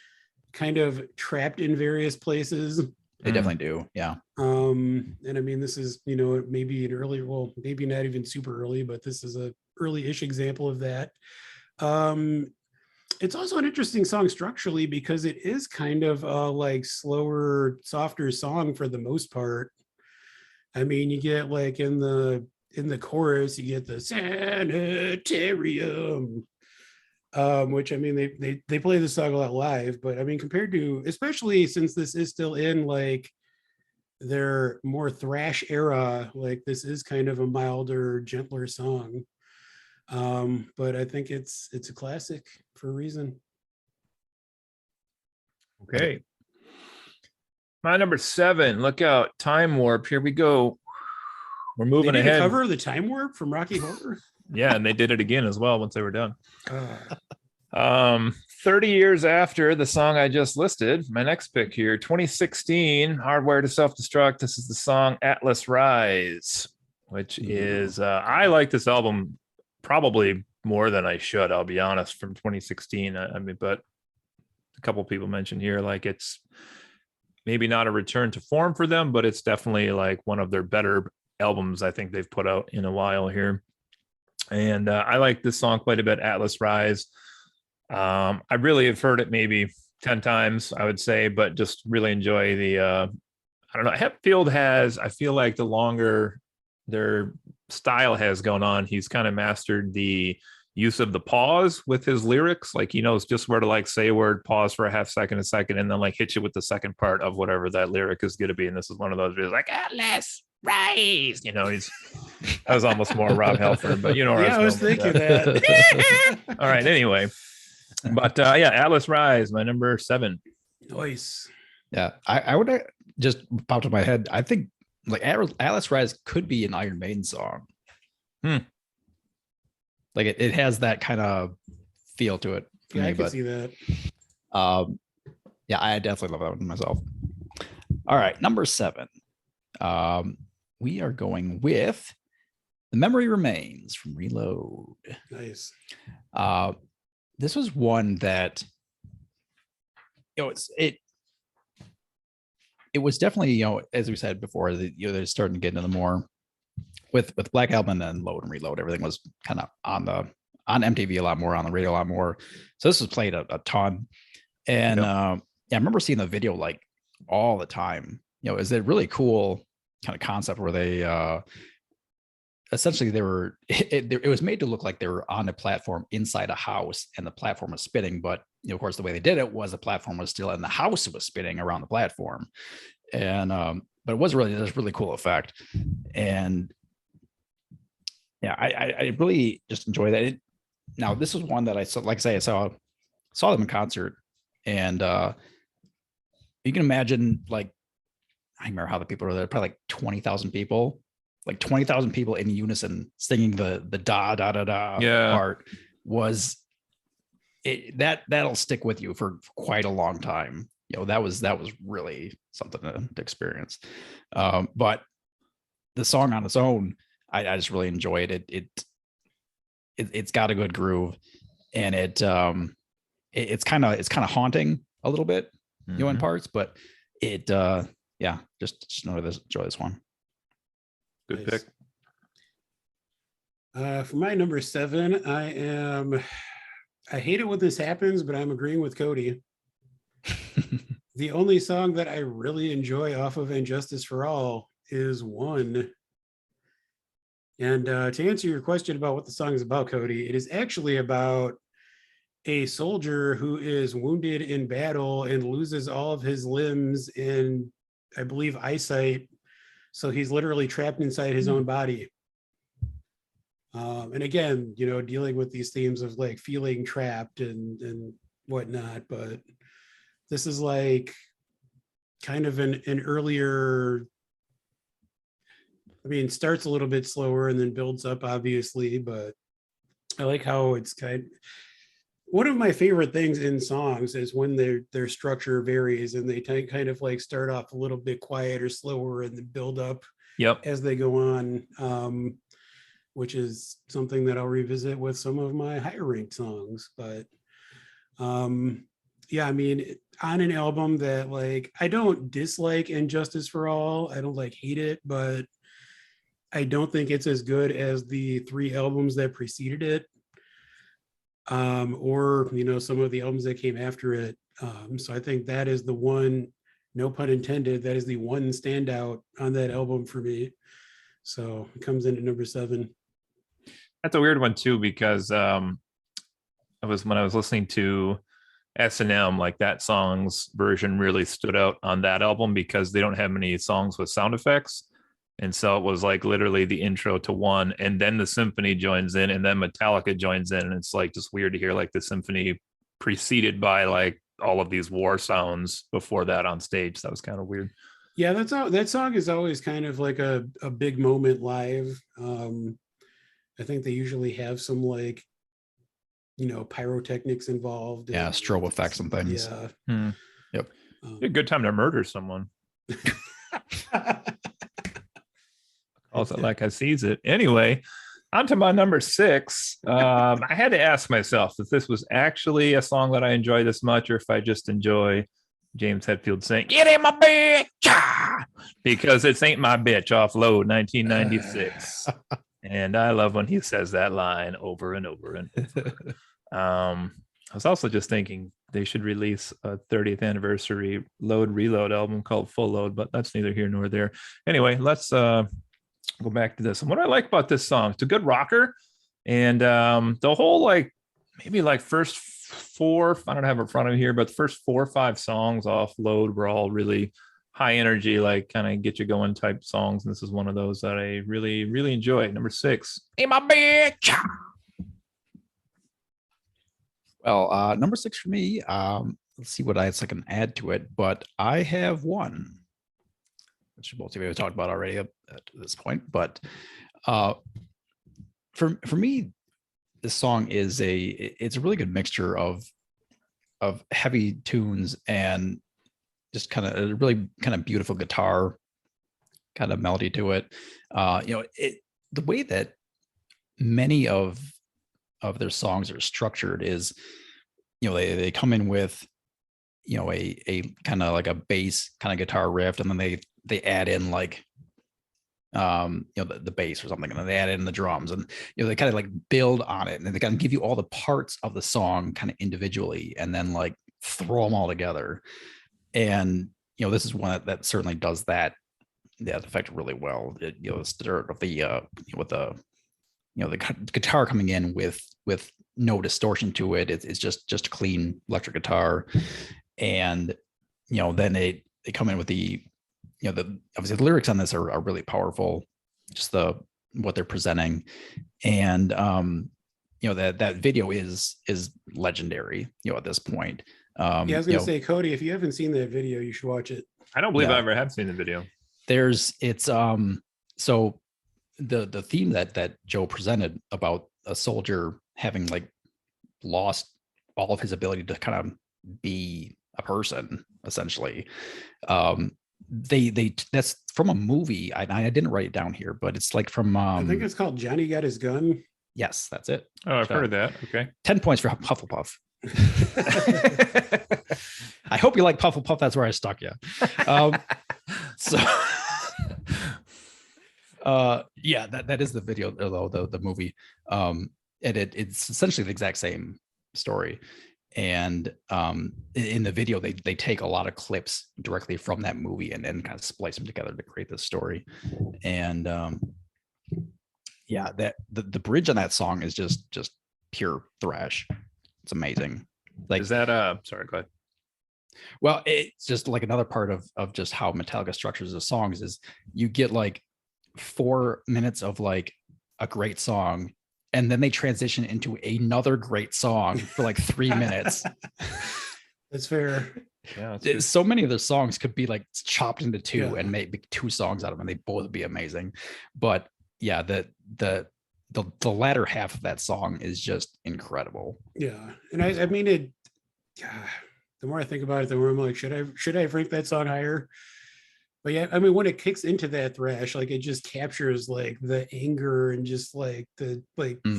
kind of trapped in various places. They definitely do. Yeah. And I mean, this is, maybe an early, well, maybe not even super early, but this is a early-ish example of that. It's also an interesting song structurally because it is kind of a like slower, softer song for the most part. I mean, you get like in the chorus, you get the sanitarium, which, I mean, they play the song a lot live, but I mean, compared to, especially since this is still in like their more thrash era, like this is kind of a milder, gentler song. But I think it's a classic for a reason. Okay. My number 7. Look out. Time Warp. Here we go. We're moving They did ahead. a cover of the Time Warp from Rocky Horror. Yeah, and they did it again as well once they were done. 30 years after the song I just listed, my next pick here, 2016, Hardware to Self-Destruct. This is the song Atlas Rise, which is, I like this album probably more than I should, I'll be honest, from 2016. I mean, but a couple people mentioned here, like it's maybe not a return to form for them, but it's definitely like one of their better albums I think they've put out in a while here. And I like this song quite a bit, Atlas Rise. I really have heard it maybe 10 times, I would say, but just really enjoy the, I don't know, Hetfield has, I feel like the longer their style has gone on, he's kind of mastered the use of the pause with his lyrics. Like he knows just where to like say a word, pause for a half second, a second, and then like hit you with the second part of whatever that lyric is going to be. And this is one of those videos like Atlas Rise, he's, that was almost more Rob Halford, but where Yeah, I was thinking that. All right, anyway, but yeah, Atlas Rise, my number 7. Nice. Yeah, I would just popped in my head. I think like Atlas Rise could be an Iron Maiden song. Like it has that kind of feel to it. Yeah, I can see that. Yeah, I definitely love that one myself. All right, number 7. We are going with The Memory Remains from Reload. Nice. This was one that it was definitely, as we said before, they're starting to get into the more with Black Album and Load and Reload. Everything was kind of on MTV a lot more, on the radio a lot more. So this was played a ton. And yeah, I remember seeing the video like all the time. Is a really cool kind of concept where they essentially they were it was made to look like they were on a platform inside a house and the platform was spinning, but of course the way they did it was the platform was still and the house was spinning around the platform. And but it was really this really cool effect. And yeah, I really just enjoy that. Now this was one that I saw, like I say, I saw them in concert, and you can imagine, like, I remember how the people were there, probably like 20,000 people, like 20,000 people in unison singing the da da da da part. Was it that'll stick with you for quite a long time. That was really something to experience. But the song on its own, I just really enjoyed it. It's got a good groove, and it's kind of haunting a little bit, in parts, but it just enjoy this one. Good pick. For my number 7, I hate it when this happens, but I'm agreeing with Cody. The only song that I really enjoy off of And Justice for All is One. And to answer your question about what the song is about, Cody, it is actually about a soldier who is wounded in battle and loses all of his limbs and, I believe, eyesight. So he's literally trapped inside his own body. And again, dealing with these themes of like feeling trapped and whatnot. But this is like kind of an earlier, starts a little bit slower and then builds up, obviously, but I like how it's one of my favorite things in songs is when their structure varies and they kind of like start off a little bit quieter, slower, and then build up as they go on, which is something that I'll revisit with some of my higher ranked songs. But on an album that, like, I don't dislike And Justice for All, I don't like hate it, but I don't think it's as good as the 3 albums that preceded it, or some of the albums that came after it. So I think that is the one, no pun intended, that is the one standout on that album for me. So it comes in at number 7. That's a weird one too, because when I was listening to S&M, like that song's version really stood out on that album because they don't have many songs with sound effects. And so it was like literally the intro to one, and then the symphony joins in, and then Metallica joins in. And it's like just weird to hear like the symphony preceded by like all of these war sounds before that on stage. That was kind of weird. Yeah, that song is always kind of like a big moment live. I think they usually have some like, pyrotechnics involved. Yeah, strobe effects and things. Yeah. Yep. A good time to murder someone. Also, like I sees it. Anyway, on to my number 6. I had to ask myself if this was actually a song that I enjoy this much, or if I just enjoy James Hetfield saying, "Get in my bitch," because it's Ain't My Bitch off Load 1996. And I love when he says that line over and over and over. I was also just thinking they should release a 30th anniversary Load Reload album called Full Load, but that's neither here nor there. Anyway, let's go back to this. And what I like about this song, it's a good rocker, and the whole maybe first 4, I don't have it in front of me here, but the first 4 or 5 songs off Load were all really high energy, like kind of get you going type songs. And this is one of those that I really, really enjoy. Number 6, Ain't My Bitch. Well, number 6 for me, let's see what I can add to it, but I have one, which both of you have talked about already up at this point. But for me, this song it's a really good mixture of heavy tunes and just kind of a really kind of beautiful guitar kind of melody to it. The way that many of their songs are structured is, they come in with, a kind of like a bass kind of guitar riff, and then they add in the bass or something, and then they add in the drums, and they kind of like build on it, and then they kind of give you all the parts of the song kind of individually, and then like throw them all together. And this is one that certainly does that the effect really well. The start of the with the the guitar coming in with no distortion to it. It's just a clean electric guitar, and then they come in with the the obviously the lyrics on this are really powerful. Just what they're presenting, and that video is legendary at this point. Yeah, I was gonna say, Cody, if you haven't seen that video, you should watch it. I don't believe I ever have seen the video. So the theme that Joe presented about a soldier having like lost all of his ability to kind of be a person, essentially. That's from a movie. I didn't write it down here, but it's like from I think it's called Johnny Got His Gun. Yes, that's it. Oh, I've heard of that. Okay. 10 points for Hufflepuff. I hope you like Pufflepuff. That's where I stuck you. So yeah, that is the video, though, the movie. And it's essentially the exact same story. And in the video, they take a lot of clips directly from that movie and then kind of splice them together to create this story. And yeah, that the bridge on that song is just pure thrash. It's amazing. Like, is that sorry, go ahead. Well, it's just like another part of just how Metallica structures the songs is you get like 4 minutes of like a great song, and then they transition into another great song for like 3 minutes. That's fair. Yeah, so many of their songs could be like chopped into two and make 2 songs out of them, and they both be amazing. But yeah, the latter half of that song is just incredible. Yeah, and I mean it. The more I think about it, the more I'm like, should I rank that song higher? But yeah, I mean, when it kicks into that thrash, like it just captures like the anger and just like the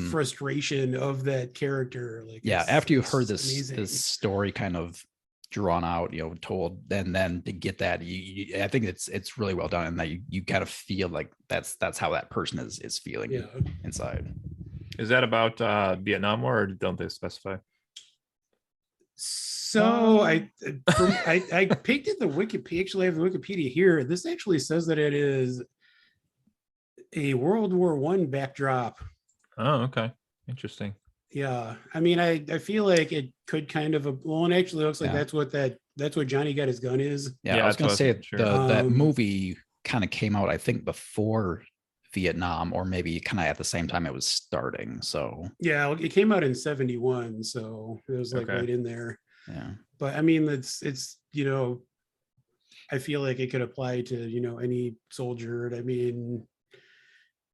frustration of that character. Like, yeah, after you've heard this story kind of drawn out, told, then to get that, I think it's really well done, and that you kind of feel like that's how that person is feeling inside. Is that about Vietnam War, or don't they specify? So I picked at the Wikipedia. Actually, I have the Wikipedia here. This actually says that it is a World War I backdrop. Oh, okay, interesting. Yeah, I mean, I feel like it could kind of and actually looks like that's what Johnny Got His Gun is. Yeah, I was gonna say that movie kind of came out, I think, before Vietnam, or maybe kind of at the same time it was starting. So yeah, it came out in 1971, so it was like right in there. Yeah, but I mean, it's I feel like it could apply to any soldier. I mean,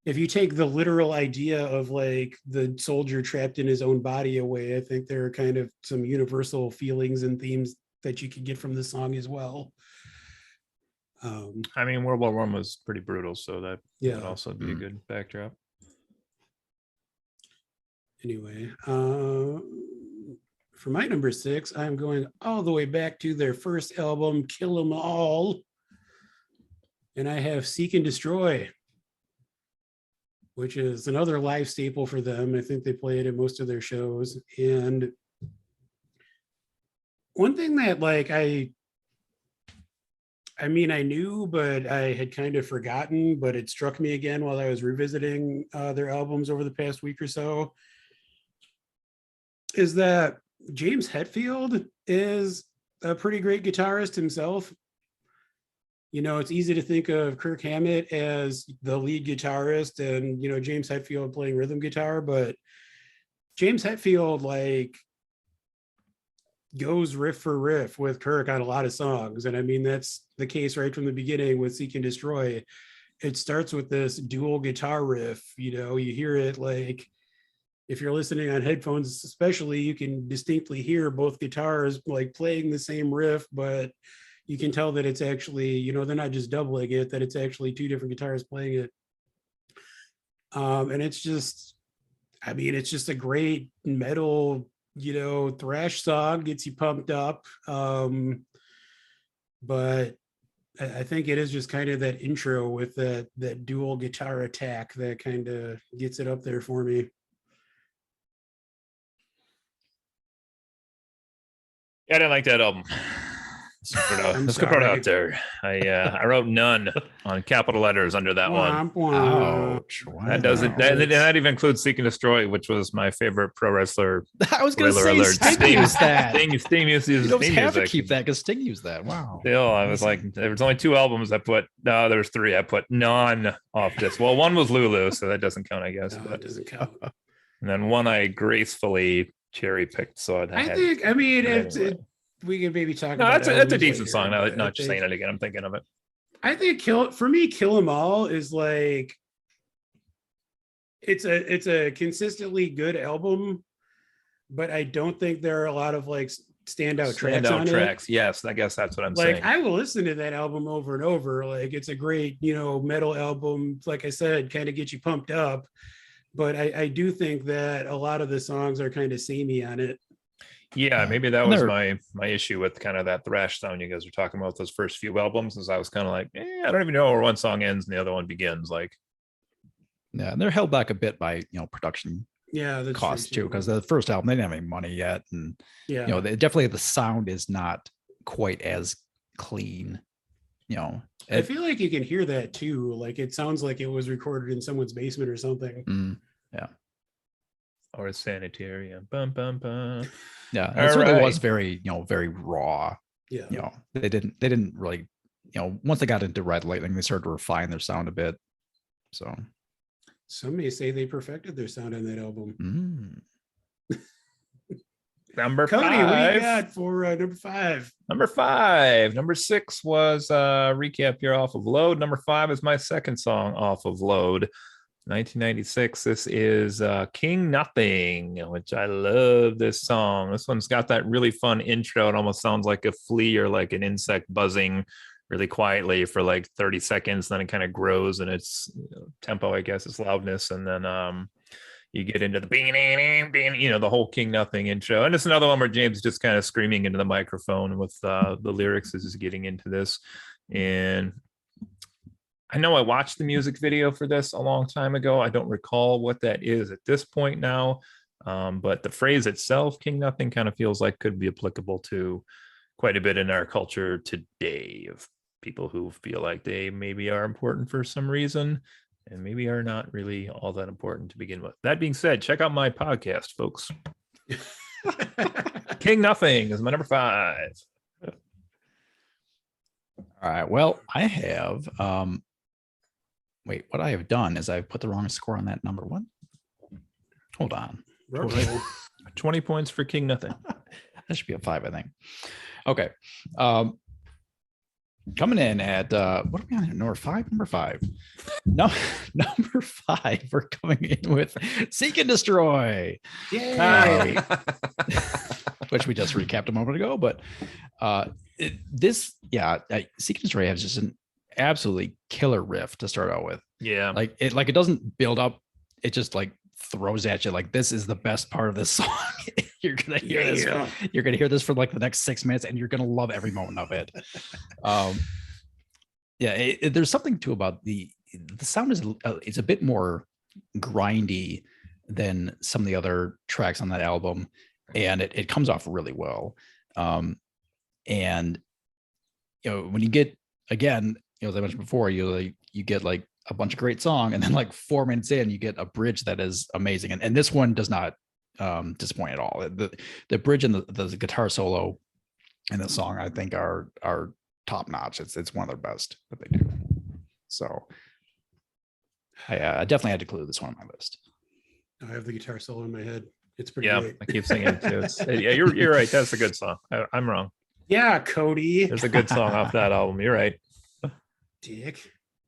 if you take the literal idea of like the soldier trapped in his own body away, I think there are kind of some universal feelings and themes that you could get from the song as well. I mean, World War I was pretty brutal, so that would also be a good backdrop. Anyway, for my number 6, I'm going all the way back to their first album, Kill 'Em All. And I have Seek and Destroy, which is another live staple for them. I think they play it in most of their shows. And one thing that like I mean, I knew, but I had kind of forgotten, but it struck me again while I was revisiting their albums over the past week or so, is that James Hetfield is a pretty great guitarist himself. It's easy to think of Kirk Hammett as the lead guitarist and, James Hetfield playing rhythm guitar, but James Hetfield like goes riff for riff with Kirk on a lot of songs. And I mean, that's the case right from the beginning with Seek and Destroy. It starts with this dual guitar riff, you hear it like, if you're listening on headphones, especially, you can distinctly hear both guitars like playing the same riff, but you can tell that it's actually, they're not just doubling it, that it's actually 2 different guitars playing it. And it's just a great metal, thrash song, gets you pumped up. But I think it is just kind of that intro with that dual guitar attack that kind of gets it up there for me. Yeah, I didn't like that album. I'm Let's go put it sorry. out there. I wrote none on capital letters under that one. Womp womp. Ouch. Wow. That doesn't that even includes Seek and Destroy, which was my favorite pro wrestler. I was gonna Spoiler say alert. Sting used that. Sting uses You don't theme have to music. keep that because Sting used that. Wow. Still, I was like, there was only 2 albums I put. No, there was 3. I put none off this. Well, one was Lulu, so that doesn't count, I guess. No, But, it doesn't count. and then one I gracefully cherry picked. So I mean, anyway. we could maybe talk No, about that's a albums decent later, song. Now, but not I just think- saying it again. I'm thinking of it. I think Kill 'Em All is like it's a consistently good album, but I don't think there are a lot of like standout tracks on it. Yes, I guess that's what I'm Like saying. I will listen to that album over and over. Like it's a great, metal album. Like I said, kind of get you pumped up. But I do think that a lot of the songs are kind of samey on it. Yeah, maybe that And was they're- my issue with kind of that thrash sound you guys were talking about those first few albums. Is I was kind of like, I don't even know where one song ends and the other one begins. Like, Yeah, and they're held back a bit by production Yeah, that's costs true, too, because the first album they didn't have any money yet, and yeah, definitely the sound is not quite as clean. I feel like you can hear that too. Like it sounds like it was recorded in someone's basement or something. Mm, or a sanitarium. Bum, bum, bum. yeah, All it certainly right. was very very raw. Yeah. They didn't really once they got into Red Lightning, they started to refine their sound a bit. So Some may say they perfected their sound on that album. Number Cody, 5. what do you got for number 5? Number 5. Number 6 was recap here off of Load. Number 5 is my second song off of Load. 1996. This is King Nothing, which I love this song. This one's got that really fun intro. It almost sounds like a flea or like an insect buzzing really quietly for like 30 seconds. Then it kind of grows in its tempo, I guess, its loudness. And then you get into the the whole King Nothing intro. And it's another one where James is just kind of screaming into the microphone with the lyrics as he's getting into this. And I know I watched the music video for this a long time ago. I don't recall what that is at this point now. But the phrase itself, King Nothing, kind of feels like could be applicable to quite a bit in our culture today of people who feel like they maybe are important for some reason and maybe are not really all that important to begin with. That being said, check out my podcast, folks. King Nothing is my number 5. all right. Well, I have what I have done is I've put the wrong score on that number 1. Hold on. 20 points for King Nothing. That should be a 5, I think. Okay. Coming in at what are we on here? Number 5? Number 5. No, number 5. We're coming in with Seek and Destroy. Yay! Which we just recapped a moment ago, but Seek and Destroy has just an absolutely killer riff to start out with. Yeah. It doesn't build up, it just like throws at you like this is the best part of this song. You're gonna hear this. You're gonna hear this for like the next 6 minutes, and you're gonna love every moment of it. There's something too about the sound is it's a bit more grindy than some of the other tracks on that album, and it comes off really well. And when you get again, as I mentioned before, you get like a bunch of great song, and then like 4 minutes in, you get a bridge that is amazing, and this one does not disappoint at all. The bridge and the guitar solo in the song, I think, are top notch. It's one of their best that they do. So I definitely had to include this one on my list. I have the guitar solo in my head. It's pretty Yeah, great. I keep singing it too. You're right. That's a good song. I'm wrong. Yeah, Cody. There's a good song off that album. You're right. Dick.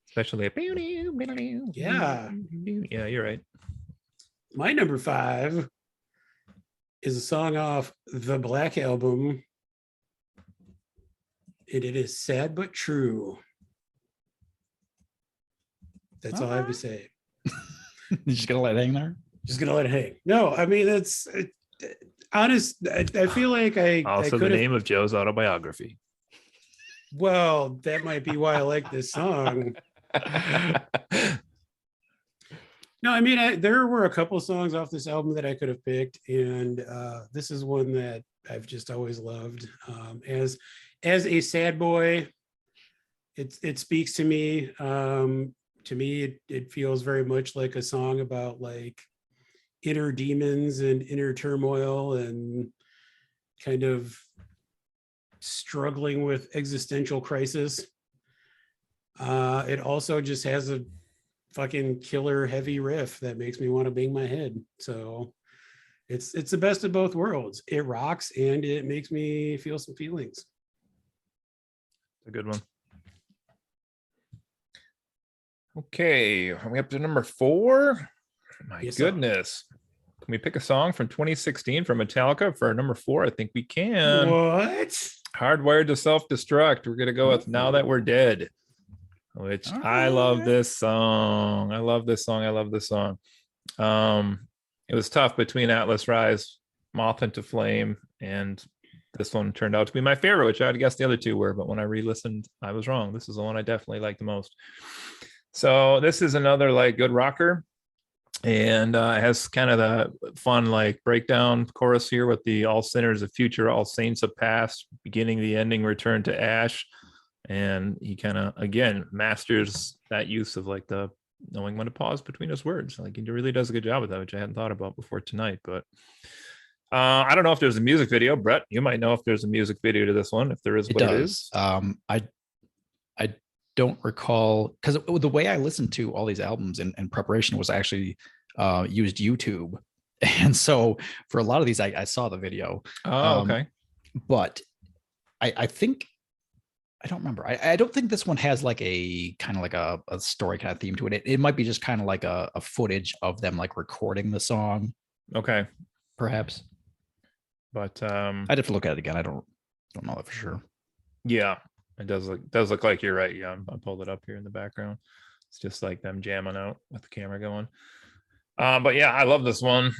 Especially Yeah. Yeah, you're right. My number 5 is a song off the Black Album, and it is Sad But True. That's all I have to say. You're just gonna let it hang there? Just gonna let it hang. No, I mean that's honest. I feel like I Also, the could've- name of Joe's autobiography. Well, that might be why I like this song. No, I mean, there were a couple songs off this album that I could have picked, and this is one that I've just always loved. as a sad boy, it speaks to me. To me, it feels very much like a song about like inner demons and inner turmoil and kind of struggling with existential crisis. It also just has a fucking killer heavy riff that makes me want to bang my head. So it's the best of both worlds. It rocks and it makes me feel some feelings. A good one. Okay, are we up to number 4? My Yes, sir. goodness. Can we pick a song from 2016 from Metallica for number 4? I think we can. What? Hardwired to Self-Destruct. We're gonna go with Now That We're Dead, which I love this song. I love this song. I love this song. It was tough between Atlas Rise, Moth into Flame, and this one turned out to be my favorite, which I'd guess the other two were, but when I re-listened, I was wrong. This is the one I definitely like the most. So this is another like good rocker, and it has kind of the fun like breakdown chorus here with the all sinners of future, all saints of past, beginning, the ending, return to ash. And he kind of again masters that use of like the knowing when to pause between his words. Like he really does a good job of that, which I hadn't thought about before tonight. But I don't know if there's a music video. Brett, you might know if there's a music video to this one. If there is, It what does. it is. I don't recall, because the way I listened to all these albums in preparation was actually used YouTube. And so for a lot of these, I saw the video. Oh, okay. But I think, I don't remember. I don't think this one has like a kind of like a story kind of theme to it. It might be just kind of like a footage of them like recording the song, Okay. perhaps. But I'd have to look at it again. I don't know that for sure. yeah, it does look like you're right. Yeah, I pulled it up here in the background. It's just like them jamming out with the camera going. But yeah, I love this one.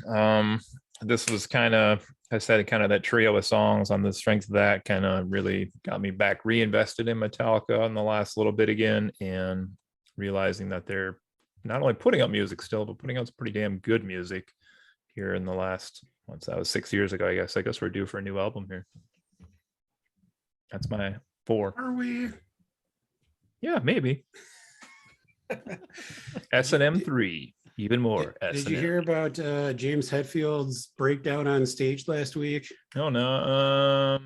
This was kind of, I said, kind of that trio of songs. On the strength of that, kind of really got me back reinvested in Metallica in the last little bit again, and realizing that they're not only putting out music still, but putting out some pretty damn good music here in the last, once that was 6 years ago, I guess we're due for a new album here. That's my 4. Are we? Yeah, maybe. S&M 3, even more. Did you hear about James Hetfield's breakdown on stage last week? Oh no.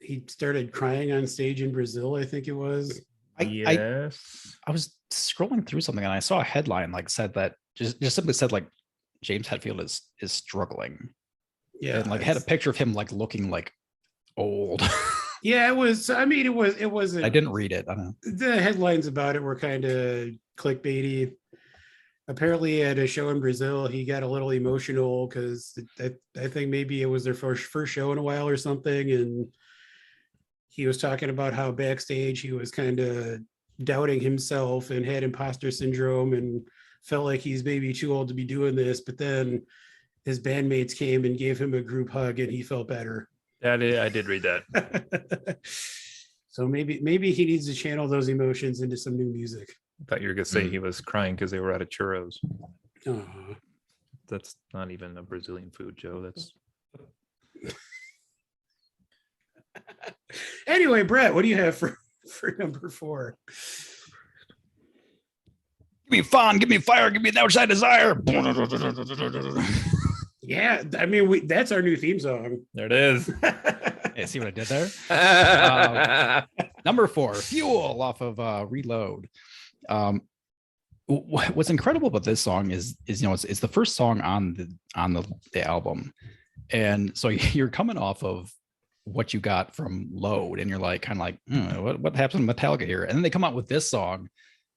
He started crying on stage in Brazil, I think it was. Yes. I was scrolling through something and I saw a headline like said that just simply said like James Hetfield is struggling. Yeah, and like had a picture of him like looking like old. Yeah, it was. I mean, it wasn't. I didn't read it. I don't know. The headlines about it were kind of clickbaity. Apparently, at a show in Brazil, he got a little emotional because I think maybe it was their first show in a while or something, and he was talking about how backstage he was kind of doubting himself and had imposter syndrome and felt like he's maybe too old to be doing this. But then his bandmates came and gave him a group hug, and he felt better. I did read that. So maybe he needs to channel those emotions into some new music. I thought you were gonna say he was crying because they were out of churros. Aw. That's not even a Brazilian food, Joe. That's Anyway, Brett, what do you have for number 4? Give me fun, give me fire, give me the outside desire. Yeah, I mean, that's our new theme song. there it is. Hey, see what I did there? Number 4, Fuel off of Reload. What's incredible about this song is it's the first song on the album, and so you're coming off of what you got from Load, and you're like kind of like what happened to Metallica here, and then they come out with this song,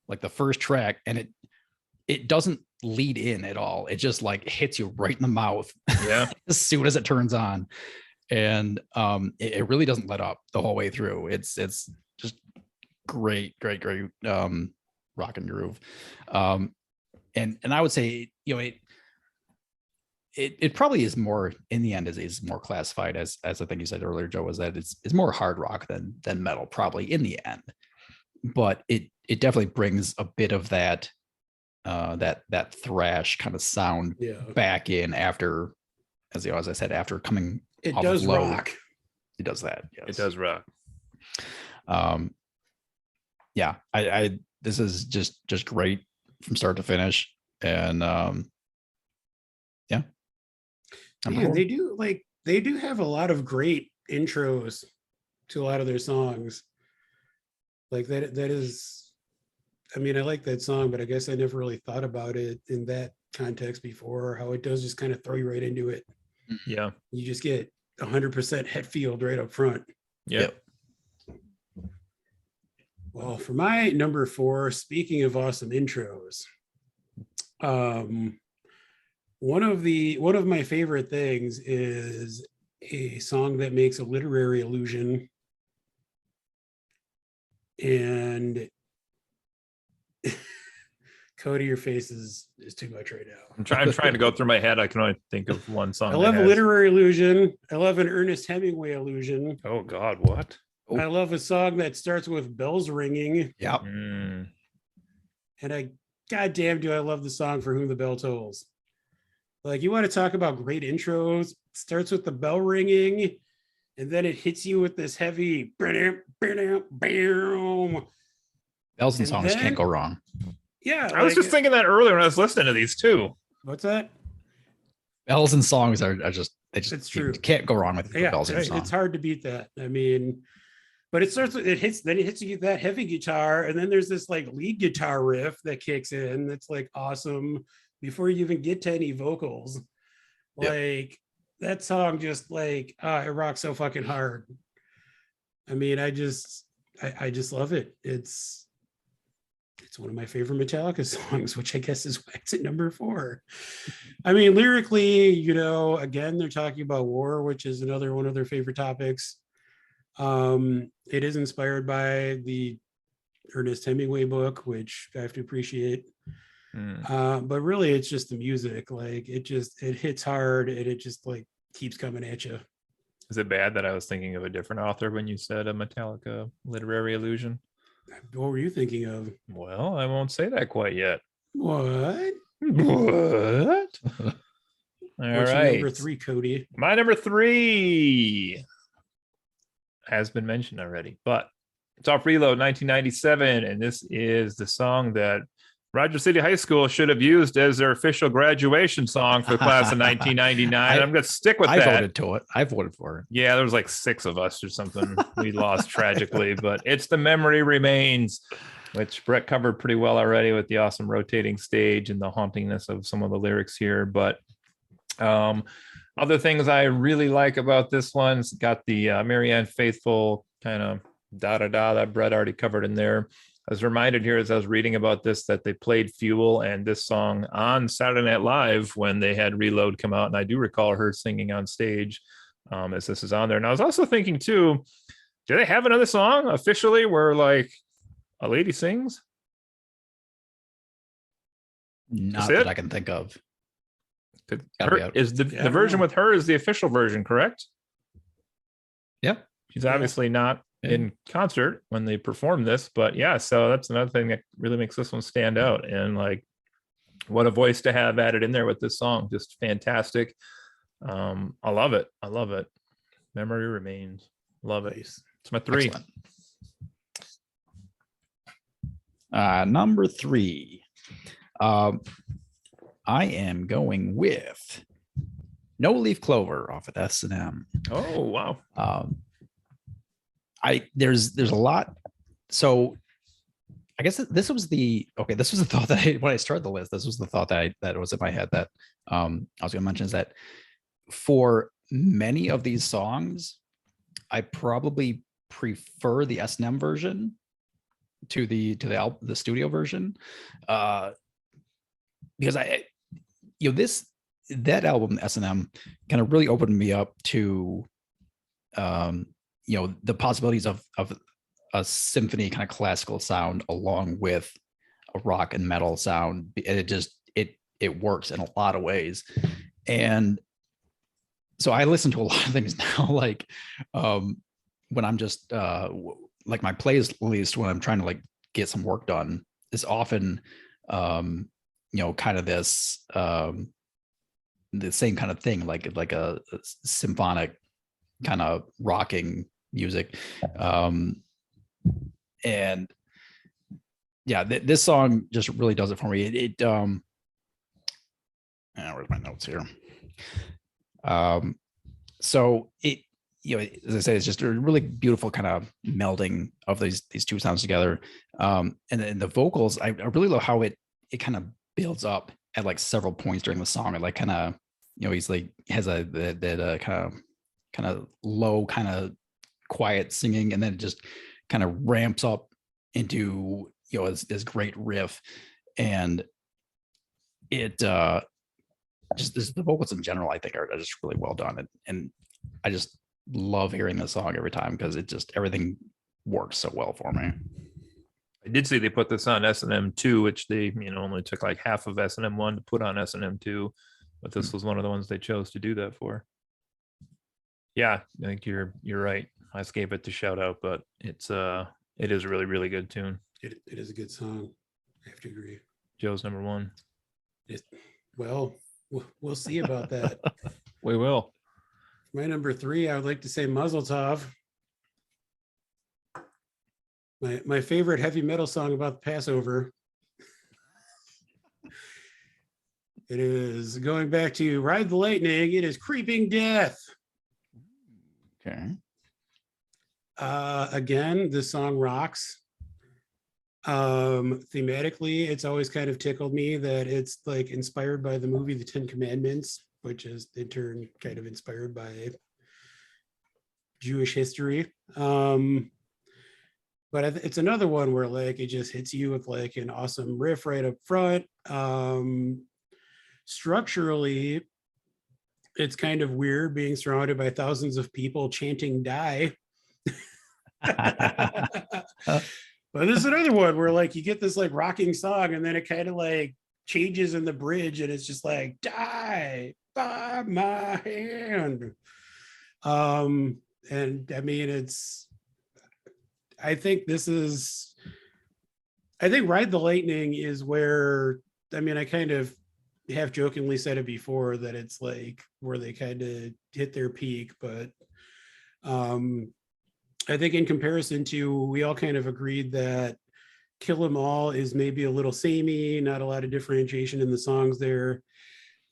like the first track, and it doesn't lead in at all. It just like hits you right in the mouth. Yeah. As soon as it turns on, and it really doesn't let up the whole way through. It's just great rock and groove. And I would say, it probably is more in the end is more classified as I think you said earlier, Joe, was that it's more hard rock than metal probably in the end, but it definitely brings a bit of that that thrash kind of sound back in after, as I said, after coming It off does of Load. rock. It does that. Yes. It does rock. Yeah, I this is just great from start to finish. And yeah. Number Man, four. they do have a lot of great intros to a lot of their songs. Like that is, I mean, I like that song, but I guess I never really thought about it in that context before, how it does just kind of throw you right into it. Yeah. You just get 100% Hetfield right up front. Yep. Well, for my number 4, speaking of awesome intros, one of my favorite things is a song that makes a literary allusion, and Cody, your face is too much right now. I'm trying to go through my head. I can only think of one song. I love a literary allusion. I love an Ernest Hemingway allusion. Oh God, what? Oh. I love a song that starts with bells ringing. Yeah. And goddamn, do I love the song For Whom the Bell Tolls. Like, you want to talk about great intros? It starts with the bell ringing, and then it hits you with this heavy bam, bam, bam. Bells and songs can't go wrong. Yeah, I was just thinking that earlier when I was listening to these too. What's that? Bells and songs are just It's true. You can't go wrong with bells and songs. It's hard to beat that. I mean, but it starts with it hits you that heavy guitar, and then there's this like lead guitar riff that kicks in that's like awesome before you even get to any vocals. Like that song just like it rocks so fucking hard. I mean, I just love it. It's one of my favorite Metallica songs, which I guess is why it's at number 4. I mean, lyrically, you know, again, they're talking about war, which is another one of their favorite topics. It is inspired by the Ernest Hemingway book, which I have to appreciate. But really, it's just the music. Like it hits hard, and it just like keeps coming at you. Is it bad that I was thinking of a different author when you said a Metallica literary allusion? What were you thinking of? Well, I won't say that quite yet. What? What? All What's your right. number 3, Cody? My number 3 has been mentioned already, but it's off Reload 1997, and this is the song that Roger City High School should have used as their official graduation song for the class of 1999. I'm going to stick with that. I voted to it. I voted for it. Yeah, there was like 6 of us or something. We lost tragically, but it's The Memory Remains, which Brett covered pretty well already with the awesome rotating stage and the hauntingness of some of the lyrics here. But other things I really like about this one, it's got the Marianne Faithfull kind of da-da-da that Brett already covered in there. I was reminded here as I was reading about this that they played Fuel and this song on Saturday Night Live when they had Reload come out. And I do recall her singing on stage as this is on there. And I was also thinking too, do they have another song officially where like a lady sings? Not that I can think of. Is the version with her is the official version, correct? Yep. She's obviously not in concert when they perform this, but yeah, so that's another thing that really makes this one stand out. And like, what a voice to have added in there with this song. Just fantastic. I love it. Memory Remains. Love it. It's my 3. Number 3. I am going with No Leaf Clover off of S&M. Oh, wow. There's a lot. So I guess this was the thought that when I started the list, this was the thought that was in my head that I was going to mention, is that for many of these songs, I probably prefer the S&M version to the studio version, because that album S&M kind of really opened me up to the possibilities of a symphony kind of classical sound along with a rock and metal sound. And it works in a lot of ways. And so I listen to a lot of things now, like when I'm just like my playlist when I'm trying to like get some work done is often kind of this the same kind of thing, like a symphonic kind of rocking music. And yeah, this song just really does it for me. Where's my notes here? So it, as I say, it's just a really beautiful kind of melding of these two sounds together. And then the vocals, I really love how it kind of builds up at like several points during the song. It like kind of, he's like has that kind of low, kind of quiet singing, and then it just kind of ramps up into this great riff. And it just the vocals in general, I think, are just really well done, and I just love hearing this song every time because it just everything works so well for me. I did see they put this on S&M 2, which they only took like half of S&M 1 to put on S&M 2, but this was one of the ones they chose to do that for. Yeah, I think you're right. I just gave it the shout out, but it is a really, really good tune. It is a good song. I have to agree. Joe's number one. Well, we'll see about that. We will. My number 3, I would like to say Mazel Tov. My favorite heavy metal song about the Passover. It is going back to Ride the Lightning. It is Creeping Death. Okay. Again, this song rocks. Thematically, it's always kind of tickled me that it's like inspired by the movie The Ten Commandments, which is in turn kind of inspired by Jewish history. But it's another one where like it just hits you with like an awesome riff right up front. Structurally, it's kind of weird being surrounded by thousands of people chanting "die." But this is another one where like you get this like rocking song and then it kind of like changes in the bridge and it's just like "die by my hand." And I mean, I think Ride the Lightning is where, I mean, I kind of half jokingly said it before that it's like where they kind of hit their peak, but I think in comparison to, we all kind of agreed that Kill 'Em All is maybe a little samey, not a lot of differentiation in the songs there.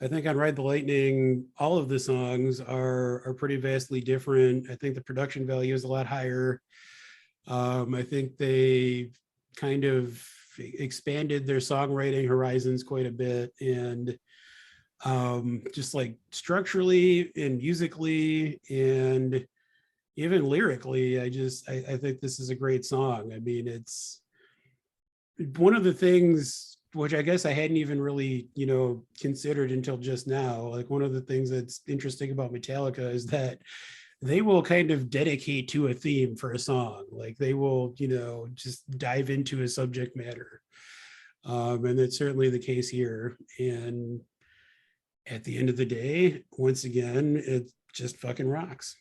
I think on Ride the Lightning, all of the songs are pretty vastly different. I think the production value is a lot higher. I think they kind of expanded their songwriting horizons quite a bit, and just like structurally and musically and even lyrically, I think this is a great song. I mean, it's one of the things which I guess I hadn't even really, considered until just now. Like one of the things that's interesting about Metallica is that they will kind of dedicate to a theme for a song. Like they will, just dive into a subject matter. And that's certainly the case here. And at the end of the day, once again, it just fucking rocks.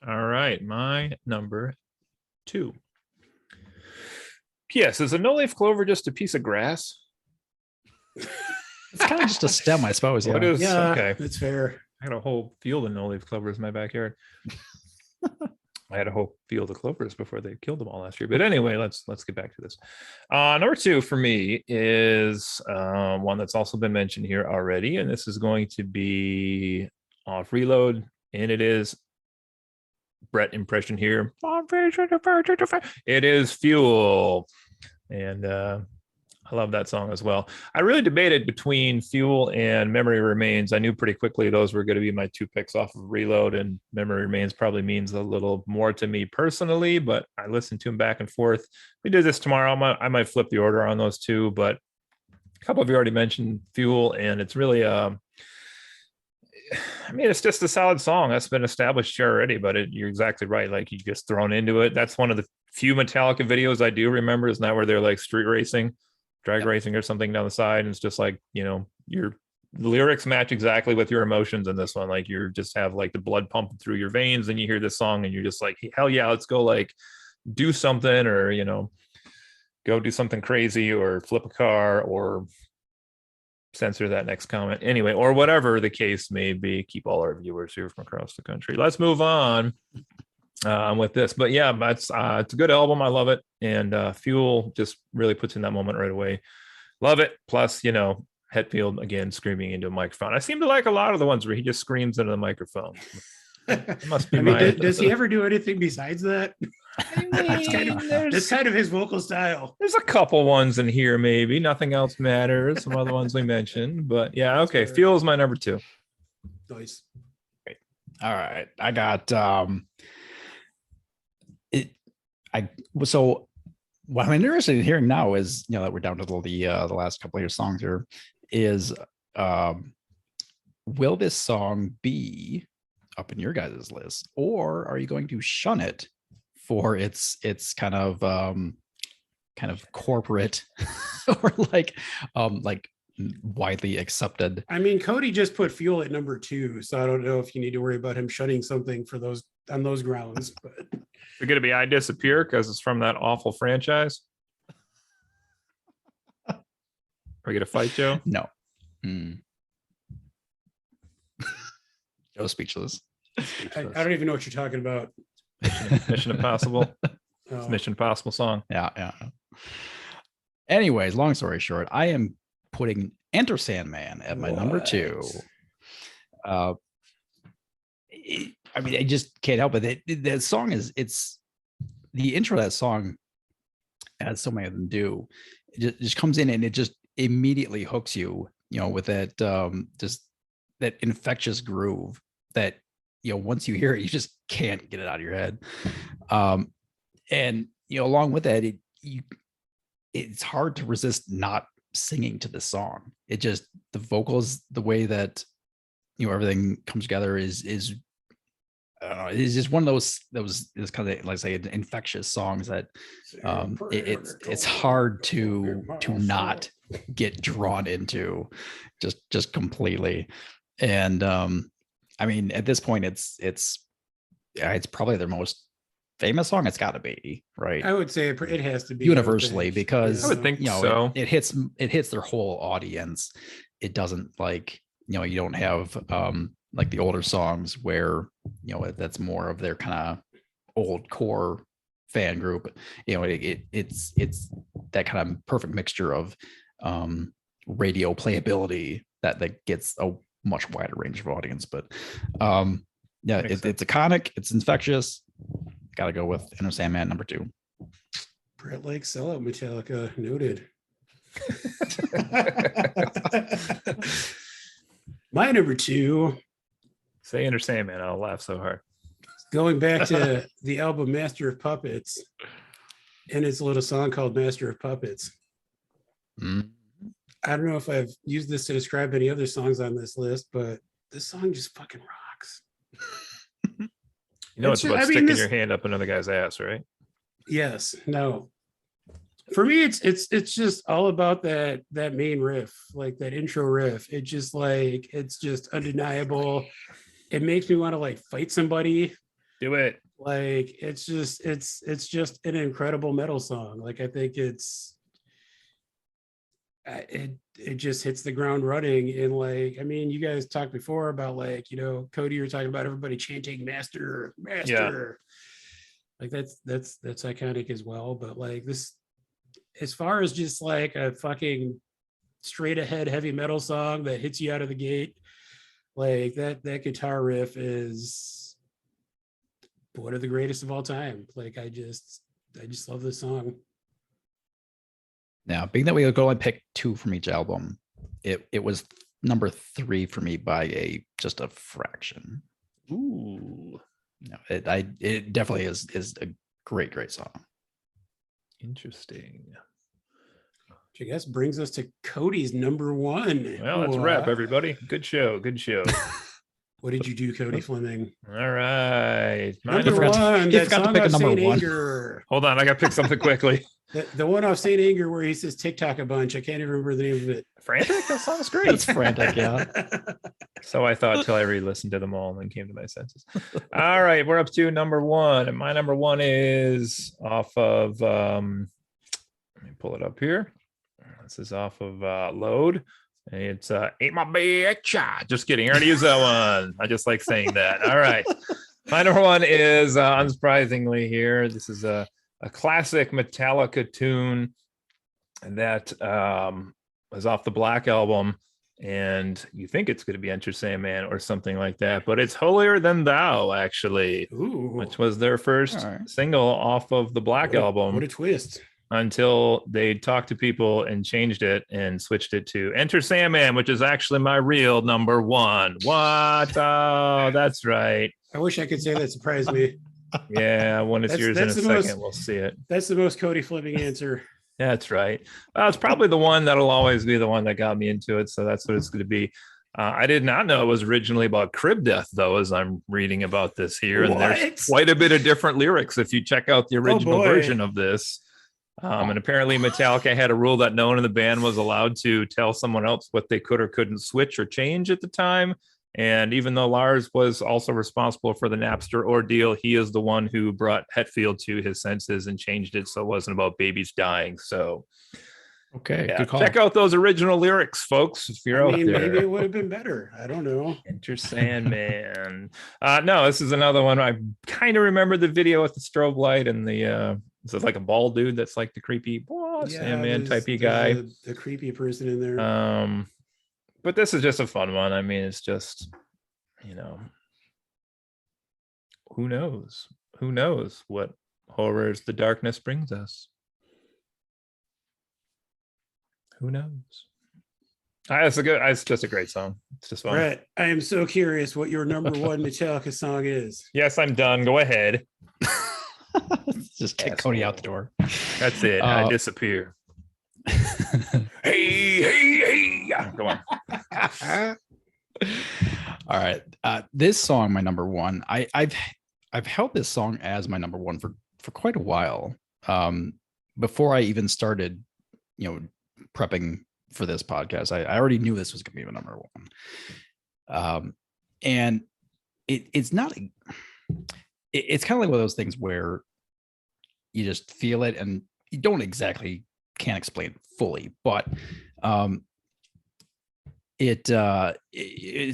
All right, my number 2. P.S. Is a no-leaf clover just a piece of grass? It's kind of just a stem, I suppose. Yeah. What is, Yeah, okay. that's fair. I got a whole field of no-leaf clovers in my backyard. I had a whole field of clovers before they killed them all last year. But anyway, let's get back to this. Number 2 for me is one that's also been mentioned here already, and this is going to be off Reload, and it is Brett impression here. It is Fuel, and I love that song as well. I really debated between Fuel and Memory Remains. I knew pretty quickly those were going to be my 2 picks off of Reload, and Memory Remains probably means a little more to me personally, but I listened to them back and forth. We did this tomorrow. I might flip the order on those 2, but a couple of you already mentioned Fuel, and it's really I mean, it's just a solid song that's been established here already, but you're exactly right. Like you just thrown into it. That's one of the few Metallica videos I do remember, is not where they're like street racing, drag racing or something down the side. And it's just like, your lyrics match exactly with your emotions in this one. Like you just have like the blood pumping through your veins and you hear this song and you're just like, hell yeah, let's go like do something, or, go do something crazy, or flip a car, or censor that next comment anyway, or whatever the case may be. Keep all our viewers here from across the country. Let's move on. with this. But yeah, it's a good album. I love it. And Fuel just really puts in that moment right away. Love it. Plus, you know, Hetfield again screaming into a microphone. I seem to like a lot of the ones where he just screams into the microphone. It must be I mean, my. does he ever do anything besides that? I mean, That's kind of his vocal style. there's a couple ones in here, maybe. Nothing else matters. Some other ones we mentioned, but yeah, okay. Fair. Fuel is my number 2. Nice. All right. I got so what I'm interested in hearing now is, you know, that we're down to the last couple of your songs here is will this song be up in your guys' list, or are you going to shun it for its kind of corporate or like widely accepted? I mean, Cody just put Fuel at number 2, so I don't know if you need to worry about him shunning something for those on those grounds. But Is it going to be I Disappear because it's from that awful franchise? Are we going to fight, Joe? No. Joe speechless. I don't even know what you're talking about. Mission Impossible. It's Oh. Mission Impossible song. Yeah. Anyways, long story short, I am putting Enter Sandman at my number 2. I mean, I just can't help it. That song it's the intro of that song, as so many of them do, it just comes in and it just immediately hooks you, you know, with that just that infectious groove that, you know, once you hear it, you just can't get it out of your head. And you know, along with that, it's hard to resist not singing to this song. It just, the vocals, the way that, you know, everything comes together is it's just one of those kind of, like, say, infectious songs that it's hard to not get drawn into just completely. And I mean, at this point, it's probably their most famous song. It's got to be, right? I would say it has to be Universally, because I would think you know, so. it hits their whole audience. It doesn't, like, you know, you don't have like the older songs where, you know, that's more of their kind of old core fan group. You know, it's that kind of perfect mixture of radio playability that gets a much wider range of audience. But yeah, it's iconic, it's infectious. Got to go with Enter Sandman number 2. Brett Lake sellout Metallica, noted. My number 2, Say Enter Sandman, I'll laugh so hard. going back to the album Master of Puppets, and it's a little song called Master of Puppets. Mm. I don't know if I've used this to describe any other songs on this list, but this song just fucking rocks. You know, it's It's- about I mean, sticking this- your hand up another guy's ass, right? Yes, no. For me, it's just all about that main riff, like that intro riff. It just, like, it's just undeniable. It makes me want to, like, fight somebody. Do it. Like, it's just an incredible metal song. Like, I think it just hits the ground running. And, like, I mean, you guys talked before about, like, you know, Cody, you're talking about everybody chanting master. Like, that's iconic as well. But, like, this, as far as just like a fucking straight ahead heavy metal song that hits you out of the gate, like that guitar riff is one of the greatest of all time. Like, I just love this song. Now, being that we go and pick 2 from each album, it was number 3 for me by just a fraction. Ooh, No, it definitely is a great song. interesting. Which I guess brings us to Cody's number 1. Well, that's a wrap, everybody. Good show. What did you do, Cody Fleming? All right. Number forgot to- 1, he that forgot to song pick a off number Saint 1. Anger. Hold on, I got to pick something quickly. The one off Saint Anger where he says TikTok a bunch. I can't even remember the name of it. Frantic? That song's great. It's frantic, yeah. So I thought till I re-listened to them all and then came to my senses. All right, we're up to number 1. And my number 1 is off of let me pull it up here. This is off of Load. It's Ain't My Bitch. Just kidding. I already used that one. I just like saying that. All right. My number one is unsurprisingly here. This is a classic Metallica tune that was off the Black album, and you think it's going to be Enter Sandman or something like that, but it's Holier Than Thou, actually, Ooh, which was their first All right. single off of the Black album. what a twist. Until they talked to people and changed it and switched it to Enter Sandman, which is actually my real number one. What? Oh, that's right. I wish I could say that surprised me. Yeah, when it's yours in a the second, we'll see it. That's the most Cody flipping answer. That's right. It's probably the one that'll always be the one that got me into it. So that's what it's going to be. I did not know it was originally about crib death, though, as I'm reading about this here. And there's quite a bit of different lyrics if you check out the original version of this. And apparently Metallica had a rule that no one in the band was allowed to tell someone else what they could or couldn't switch or change at the time. And even though Lars was also responsible for the Napster ordeal, he is the one who brought Hetfield to his senses and changed it so it wasn't about babies dying. So, Okay, yeah, good call. check out those original lyrics, folks, if you're out there. Maybe it would have been better. I don't know. Enter Sandman. No, this is another one. I kind of remember the video with the strobe light and the is it like a bald dude that's like the creepy Sandman typey guy? The creepy person in there. But this is just a fun one. I mean, it's just, you know, who knows? Who knows what horrors the darkness brings us? Who knows? It's just a great song. It's just fun. Brett, I am so curious what your number one Metallica song is. Yes, I'm done. Go ahead. Just kick Cody out the door. That's it. I disappear. Hey. Go on. All right. This song, my number one. I've held this song as my number one for quite a while. Before I even started, prepping for this podcast, I already knew this was going to be my number one. And it's not. It's kind of like one of those things where you just feel it and you don't exactly can't explain it fully, but it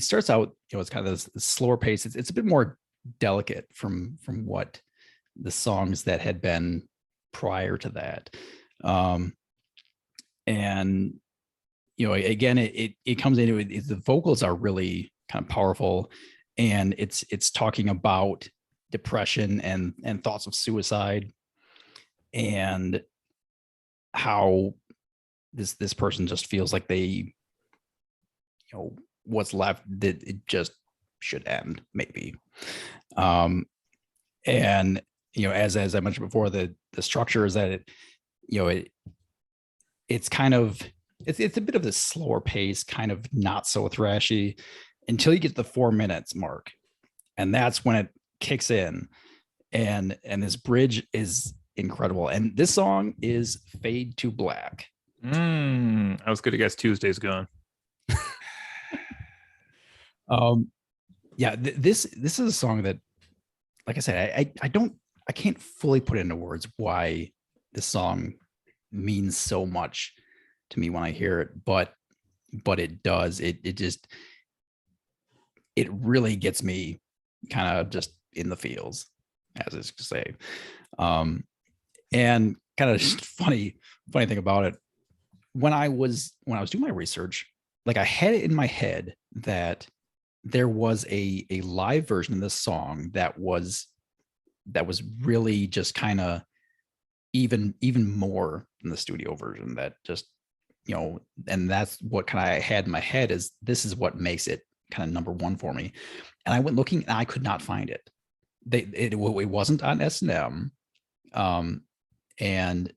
starts out, it's kind of this slower pace. It's a bit more delicate from what the songs that had been prior to that. And again, it comes into it. The vocals are really kind of powerful, and it's talking about depression and thoughts of suicide, and how this person just feels like they, what's left, that it just should end, maybe. And as I mentioned before, the structure is that it's kind of it's a bit of a slower pace, kind of not so thrashy, until you get to the 4 minutes mark, and that's when it kicks in, and this bridge is incredible. And this song is Fade to Black. I was good to guess Tuesday's Gone. This is a song that, like I said, I can't fully put into words why this song means so much to me when I hear it, but it does. It really gets me kind of just in the feels, as is to say. And kind of just funny thing about it, when I was doing my research, like, I had it in my head that there was a live version of this song that was really just kind of even more than the studio version, that just, and that's what kind of I had in my head, is this is what makes it kind of number one for me. And I went looking and I could not find it. It wasn't on S&M. And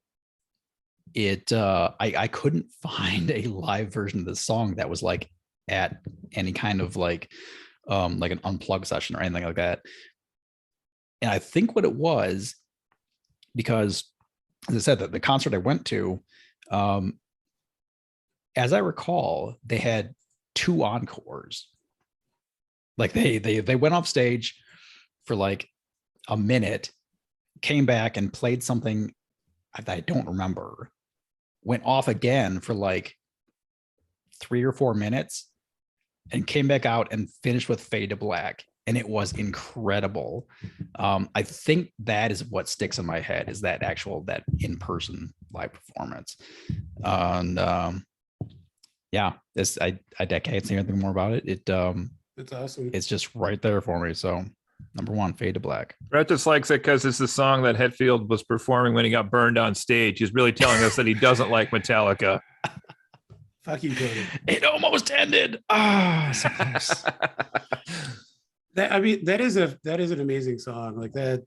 I couldn't find a live version of the song that was like at any kind of like an unplugged session or anything like that. And I think what it was, because as I said, that the concert I went to, as I recall, they had 2 encores. Like they went off stage for like a minute, came back and played something I don't remember, went off again for like 3 or 4 minutes, and came back out and finished with Fade to Black. and it was incredible. I think that is what sticks in my head, is that in-person live performance. And yeah, this I can't say anything more about it. It's awesome. It's just right there for me. So number one, Fade to Black. Brett dislikes it because it's the song that Hetfield was performing when he got burned on stage. He's really telling us that he doesn't like Metallica. Fuck you, Cody. It almost ended. So close. That is an amazing song. Like that,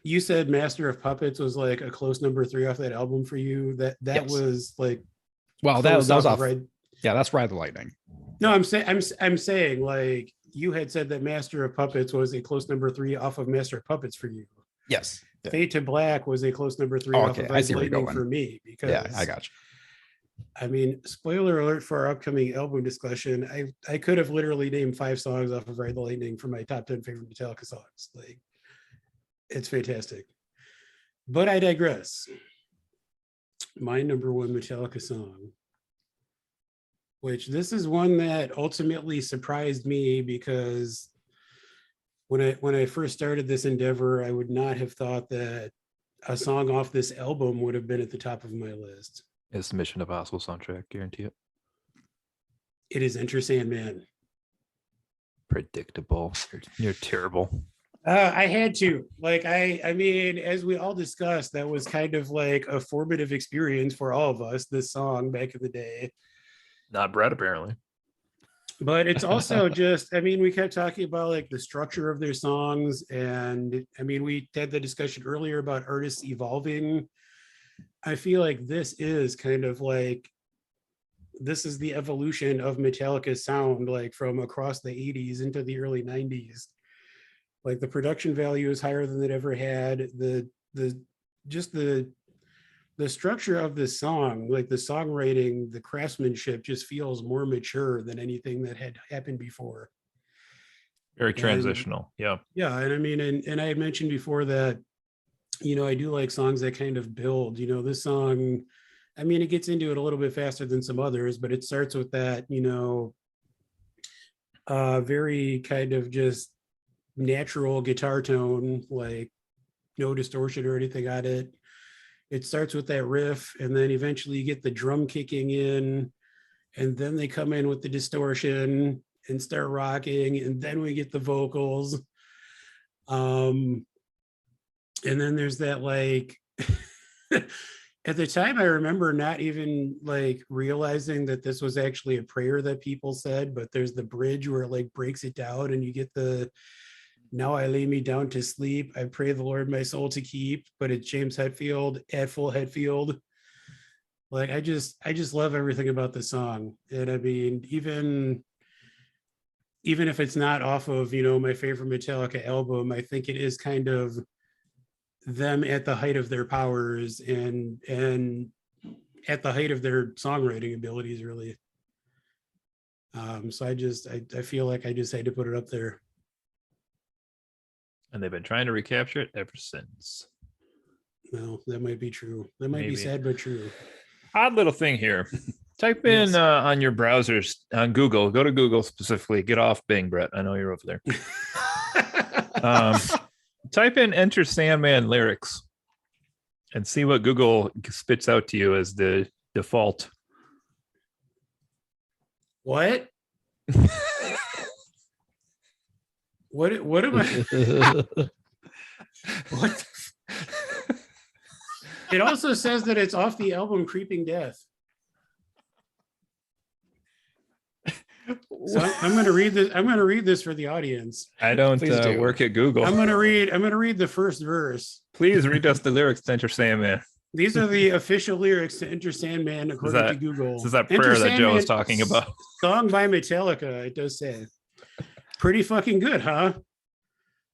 you said Master of Puppets was like a close number 3 off that album for you. That Yes. was like, Well, that was off. Right. Yeah, that's Ride the Lightning. No, I'm saying like you had said that Master of Puppets was a close number 3 off of Master of Puppets for you. Yes. Yeah. Fade to Black was a close number 3 off of I see where you're Lightning going. for me, because Yeah, I got you. I mean, spoiler alert for our upcoming album discussion. I could have literally named 5 songs off of Ride the Lightning for my top 10 favorite Metallica songs. Like, it's fantastic. But I digress. My number 1 Metallica song, which this is one that ultimately surprised me, because when I first started this endeavor, I would not have thought that a song off this album would have been at the top of my list. It's the Mission Impossible soundtrack, guarantee it. It is Enter Sandman. Predictable. You're terrible. I had to. Like, I mean, as we all discussed, that was kind of like a formative experience for all of us, this song back in the day. Not Brett, apparently. But it's also just, I mean, we kept talking about like the structure of their songs. And I mean, we had the discussion earlier about artists evolving. I feel like this is kind of like, this is the evolution of Metallica's sound, like from across the 80s into the early 90s. Like the production value is higher than it ever had. The structure of this song, like the songwriting, the craftsmanship just feels more mature than anything that had happened before. Very transitional. Yeah. Yeah. And I mean, and I had mentioned before that, you know, I do like songs that kind of build, you know, this song, I mean, it gets into it a little bit faster than some others, but it starts with that, you know, very kind of just natural guitar tone, like no distortion or anything on it. It starts with that riff, and then eventually you get the drum kicking in, and then they come in with the distortion and start rocking, and then we get the vocals. And then there's that, like, at the time I remember not even like realizing that this was actually a prayer that people said, but there's the bridge where it like breaks it down, and you get the "Now I lay me down to sleep, I pray the Lord my soul to keep," but it's James Hetfield at full Hetfield. Like, I just love everything about the song. And I mean, even if it's not off of, you know, my favorite Metallica album, I think it is kind of them at the height of their powers and at the height of their songwriting abilities, really. So I feel like I just had to put it up there. And they've been trying to recapture it ever since. Well, that might be true. That might Maybe. be sad, but true. Odd little thing here. Type in Yes. on your browsers, on Google, go to Google specifically, get off Bing, Brett. I know you're over there. Type in Enter Sandman lyrics and see what Google spits out to you as the default. What? What am I? What? It also says that it's off the album Creeping Death. So I'm going to read this. I'm going to read this for the audience. I don't Please do. work at Google. I'm going to read the first verse. Please read us the lyrics to Enter Sandman. These are the official lyrics to Enter Sandman according to Google. This is that Enter prayer that Joe was Sandman, talking about. Song by Metallica, it does say. Pretty fucking good, huh?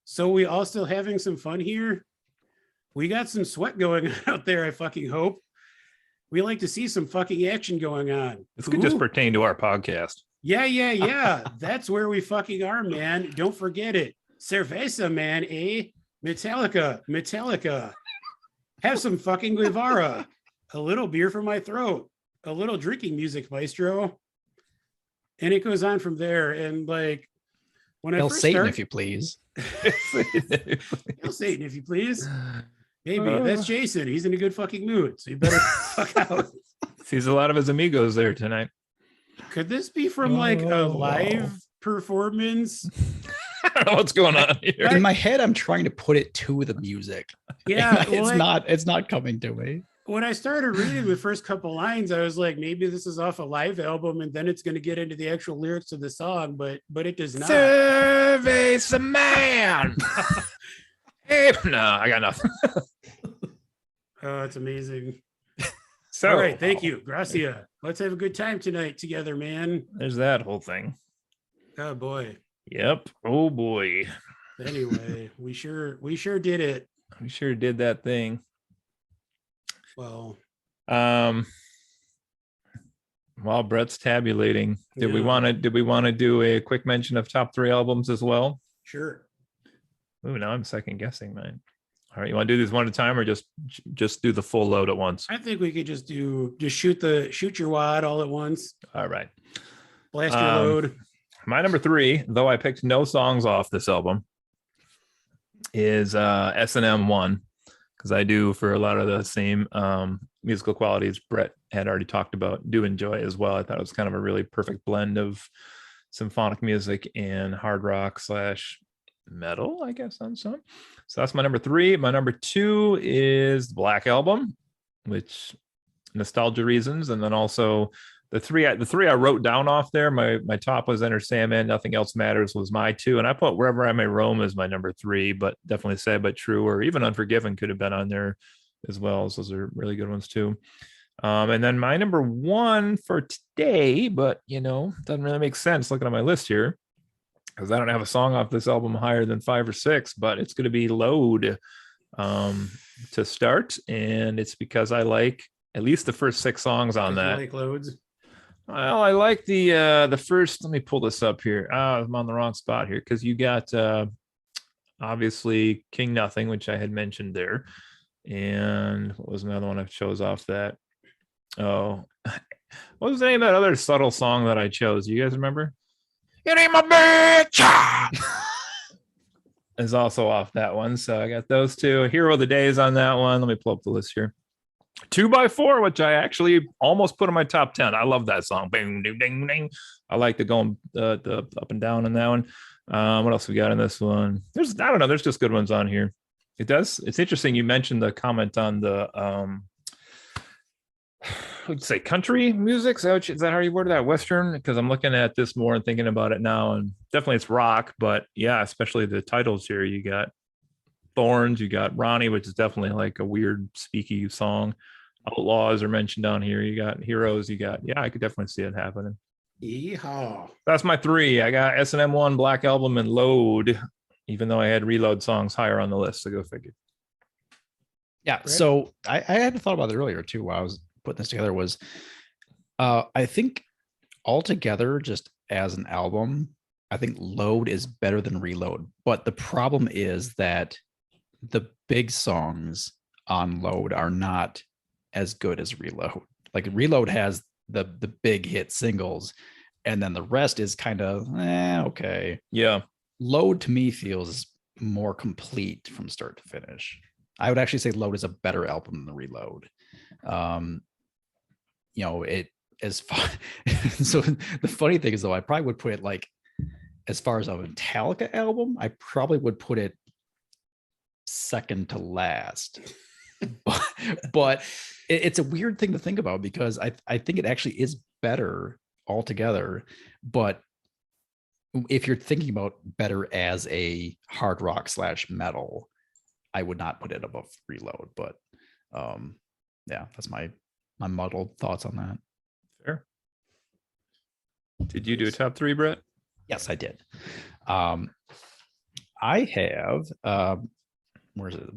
So we all still having some fun here? We got some sweat going on out there, I fucking hope. We like to see some fucking action going on. This could just Ooh. pertain to our podcast. Yeah. That's where we fucking are, man. Don't forget it. Cerveza, man, eh? Metallica. Have some fucking Guevara. A little beer for my throat. A little drinking music, maestro. And it goes on from there. And like, when I Hail first Satan, started, if you please. Hail Satan, if you please. Maybe that's Jason. He's in a good fucking mood, so you better fuck out. Sees a lot of his amigos there tonight. Could this be from like a Oh, live wow. performance? I don't know what's going on here. In my head, I'm trying to put it to the music. Yeah, And well, it's not coming to me. when I started reading the first couple lines, I was like, maybe this is off a live album, and then it's going to get into the actual lyrics of the song, but it does not. Survey's the man. Hey, no, I got nothing. Oh, it's amazing. So, All right, thank you, Gracia. Let's have a good time tonight together, man. there's that whole thing. Oh boy. Yep. Oh boy. Anyway, we sure did it. We sure did that thing. Well, While Brett's tabulating, did we Yeah. want to do a quick mention of top 3 albums as well? sure. Ooh, now I'm second guessing mine. All right, you want to do these one at a time or just do the full load at once? I think we could just shoot your wad all at once. All right. Blast your load. My number 3, though I picked no songs off this album, is S&M 1, because I do, for a lot of the same musical qualities Brett had already talked about, do enjoy as well. I thought it was kind of a really perfect blend of symphonic music and hard rock / metal, I guess, on some. So that's my number 3. My number 2 is the Black Album, which nostalgia reasons, and then also the three I wrote down off there. My top was Enter Sandman, Nothing Else Matters was my 2, and I put Wherever I May Roam as my number 3, but definitely Sad But True or even Unforgiven could have been on there as well. So those are really good ones too. And then my number 1 for today, but doesn't really make sense looking at my list here, because I don't have a song off this album higher than 5 or 6, but it's going to be Load to start. And it's because I like at least the first 6 songs on that. Like loads. Well, I like the first. Let me pull this up here. I'm on the wrong spot here, because you got obviously King Nothing, which I had mentioned there. And what was another one I chose off that? Oh, what was the name of that other subtle song that I chose? You guys remember? It ain't my bitch. Is also off that one. So I got those 2. Hero of the Day is on that one. Let me pull up the list here. 2x4, which I actually almost put in my top 10. I love that song. Bing, ding, ding, ding. I like the going the up and down in that one. What else we got in this one? There's just good ones on here. It's interesting you mentioned the comment on the would say country music. Is that how you worded that? Western? Because I'm looking at this more and thinking about it now, and definitely it's rock, but yeah, especially the titles here. You got Thorns, you got Ronnie, which is definitely like a weird speaky song. Outlaws are mentioned down here. You got Heroes, I could definitely see it happening. Yeehaw. That's my 3. I got S&M 1, Black Album, and Load, even though I had Reload songs higher on the list, so go figure. Yeah. Right. So I had thought about it earlier too while I was putting this together. Was I think altogether, just as an album, I think Load is better than Reload. But the problem is that the big songs on Load are not as good as Reload. Like Reload has the big hit singles, and then the rest is kind of okay. Yeah. Load to me feels more complete from start to finish. I would actually say Load is a better album than Reload. It as far so the funny thing is, though, I probably would put it like, as far as a Metallica album, I probably would put it second to last. but it's a weird thing to think about, because I think it actually is better altogether. But if you're thinking about better as a hard rock / metal, I would not put it above Reload. But yeah, that's my muddled thoughts on that. Fair. Did you do a top 3, Brett? Yes, I did. I have where's it?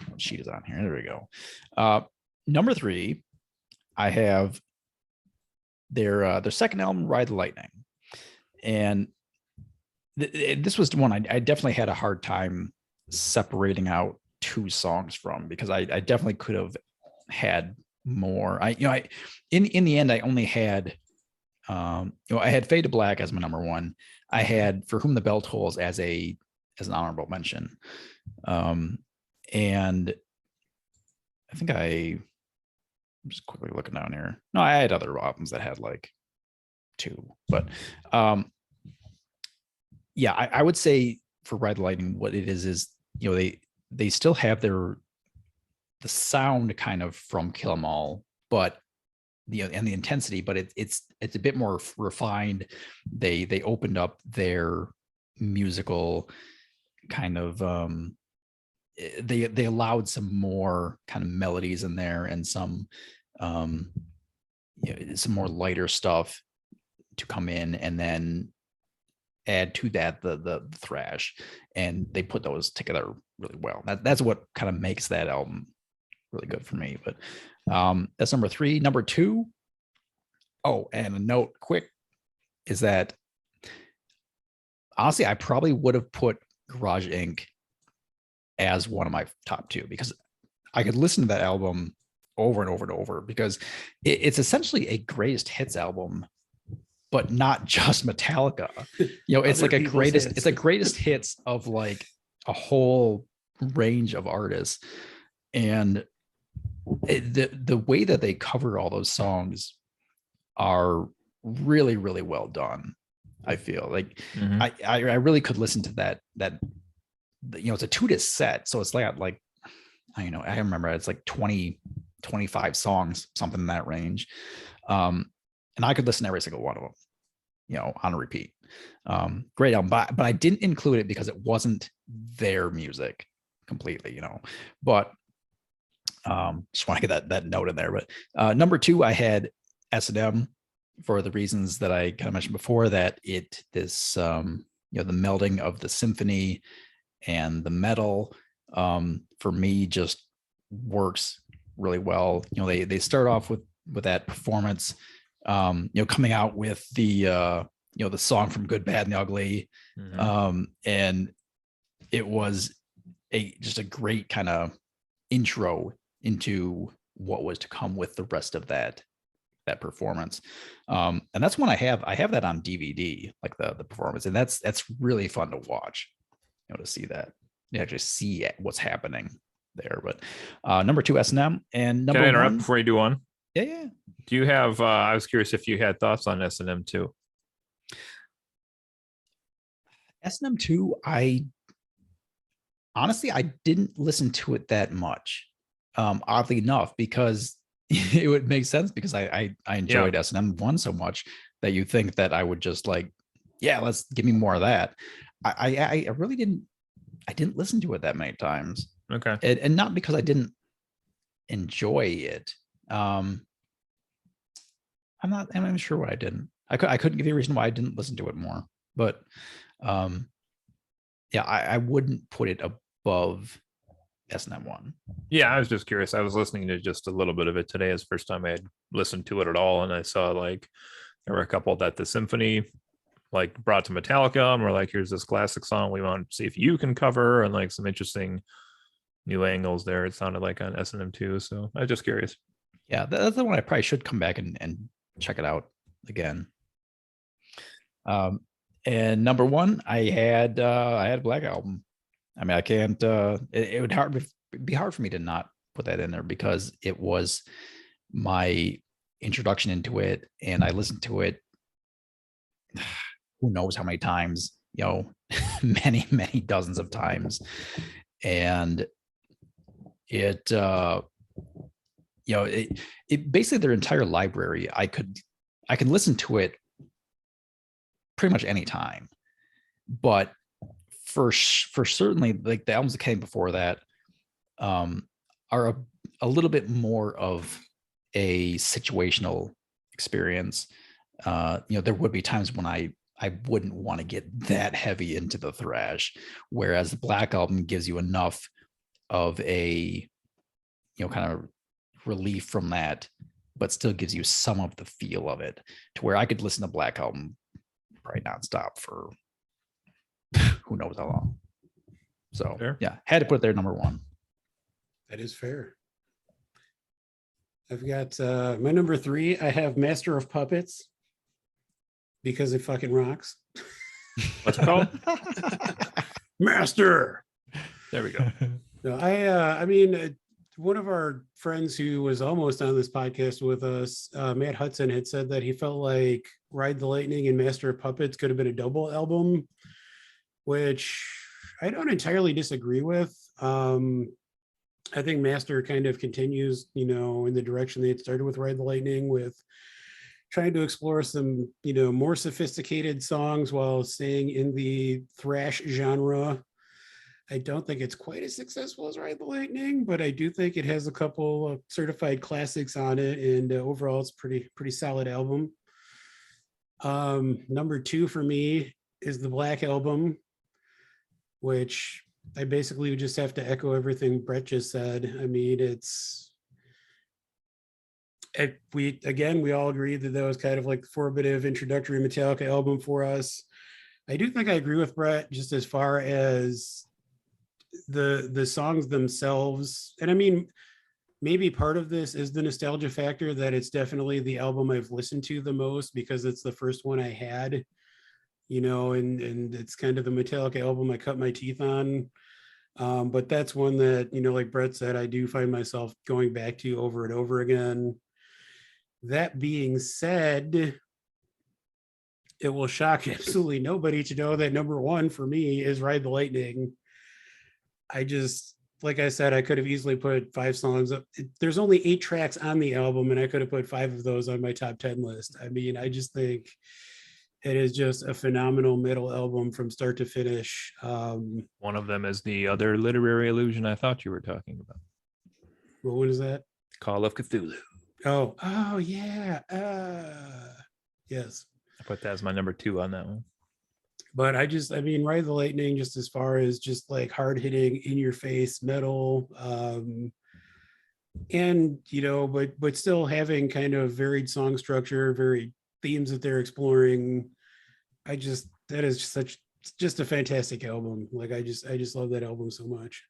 What sheet is on here? There we go. Number 3, I have their second album, Ride the Lightning. And this was the one I definitely had a hard time separating out 2 songs from, because I definitely could have had more. In the end, I only had I had Fade to Black as my number one. I had For Whom the Bell Tolls as an honorable mention. And I think I'm just quickly looking down here. No, I had other albums that had like 2, but yeah, I would say for Ride the Lightning, what it is they still have the sound kind of from Kill 'Em All, but and the intensity, but it's a bit more refined. They opened up their musical kind of they allowed some more kind of melodies in there and some some more lighter stuff to come in, and then add to that the thrash, and they put those together really well. That's what kind of makes that album really good for me. But that's number 3. Number 2, and a note quick is that honestly I probably would have put Garage Inc. as one of my top 2, because I could listen to that album over and over and over, because it's essentially a greatest hits album, but not just Metallica. It's like it's a greatest hits of like a whole range of artists. And the way that they cover all those songs are really, really well done. I feel like I really could listen to that it's a 2-disc set, so it's like I remember it's like 25 songs, something in that range, and I could listen to every single one of them on a repeat. Great album, but I didn't include it because it wasn't their music completely, but just want to get that note in there. But number 2, I had S&M, for the reasons that I kind of mentioned before, that the melding of the symphony and the metal for me just works really well. They start off with that performance, coming out with the song from Good, Bad, and the Ugly. And it was just a great kind of intro into what was to come with the rest of that performance. And that's one I have that on DVD, like the performance, and that's really fun to watch, to see that. Just see what's happening there. But number 2, S&M, and number Can I interrupt 1 before you do one? Yeah. Do you have I was curious if you had thoughts on S&M too. S&M 2, I didn't listen to it that much, oddly enough, because it would make sense, because I enjoyed S&M 1 so much that you think that I would just like, let's give me more of that. I really didn't listen to it that many times. Okay. And not because I didn't enjoy it. I'm not even sure why I didn't. I couldn't give you a reason why I didn't listen to it more. But I wouldn't put it above S&M 1. Yeah, I was just curious. I was listening to just a little bit of it today. It's the first time I had listened to it at all, and I saw like there were a couple that the symphony like brought to Metallica, and we're like, here's this classic song we want to see if you can cover, and like some interesting new angles there. It sounded like on S&M 2, so I was just curious. Yeah, that's the one I probably should come back and check it out again. And number 1, I had Black Album. I mean, I can't. It would be hard for me to not put that in there, because it was my introduction into it, and I listened to it who knows how many times, many, many dozens of times, and it basically their entire library. I can listen to it pretty much any time, but for certainly, like the albums that came before that are a little bit more of a situational experience. There would be times when I wouldn't want to get that heavy into the thrash, whereas the Black Album gives you enough of a kind of relief from that, but still gives you some of the feel of it, to where I could listen to Black Album right nonstop for who knows how long. So Fair. Had to put it there number 1. That is fair. I've got my number 3. I have Master of Puppets. because it fucking rocks. What's it called? Master. There we go. No, I mean, one of our friends who was almost on this podcast with us, Matt Hudson, had said that he felt like Ride the Lightning and Master of Puppets could have been a double album, which I don't entirely disagree with. I think Master kind of continues, you know, in the direction they had started with Ride the Lightning, with trying to explore some, you know, more sophisticated songs while staying in the thrash genre. I don't think it's quite as successful as Ride the Lightning, but I do think it has a couple of certified classics on it, and overall, it's pretty solid album. Number 2 for me is the Black Album, which I basically would just have to echo everything Brett just said. I mean, we all agreed that was kind of like the formative introductory Metallica album for us. I do think I agree with Brett just as far as the songs themselves. And I mean, maybe part of this is the nostalgia factor, that it's definitely the album I've listened to the most because it's the first one I had, you know, and it's kind of the Metallica album I cut my teeth on. But that's one that, you know, like Brett said, I do find myself going back to over and over again. That being said, it will shock absolutely nobody to know that number 1 for me is Ride the Lightning. I just, like I said, I could have easily put 5 songs up. There's only 8 tracks on the album, and I could have put 5 of those on my top 10 list. I mean, I just think it is just a phenomenal metal album from start to finish. One of them is the other literary illusion I thought you were talking about. What one is that? Call of Cthulhu. Oh yeah. Yes. I put that as my number 2 on that one. But I mean, Ride the Lightning, just as far as just like hard hitting, in your face metal, and you know, but still having kind of varied song structure, varied themes that they're exploring. That is just a fantastic album. Like I just love that album so much.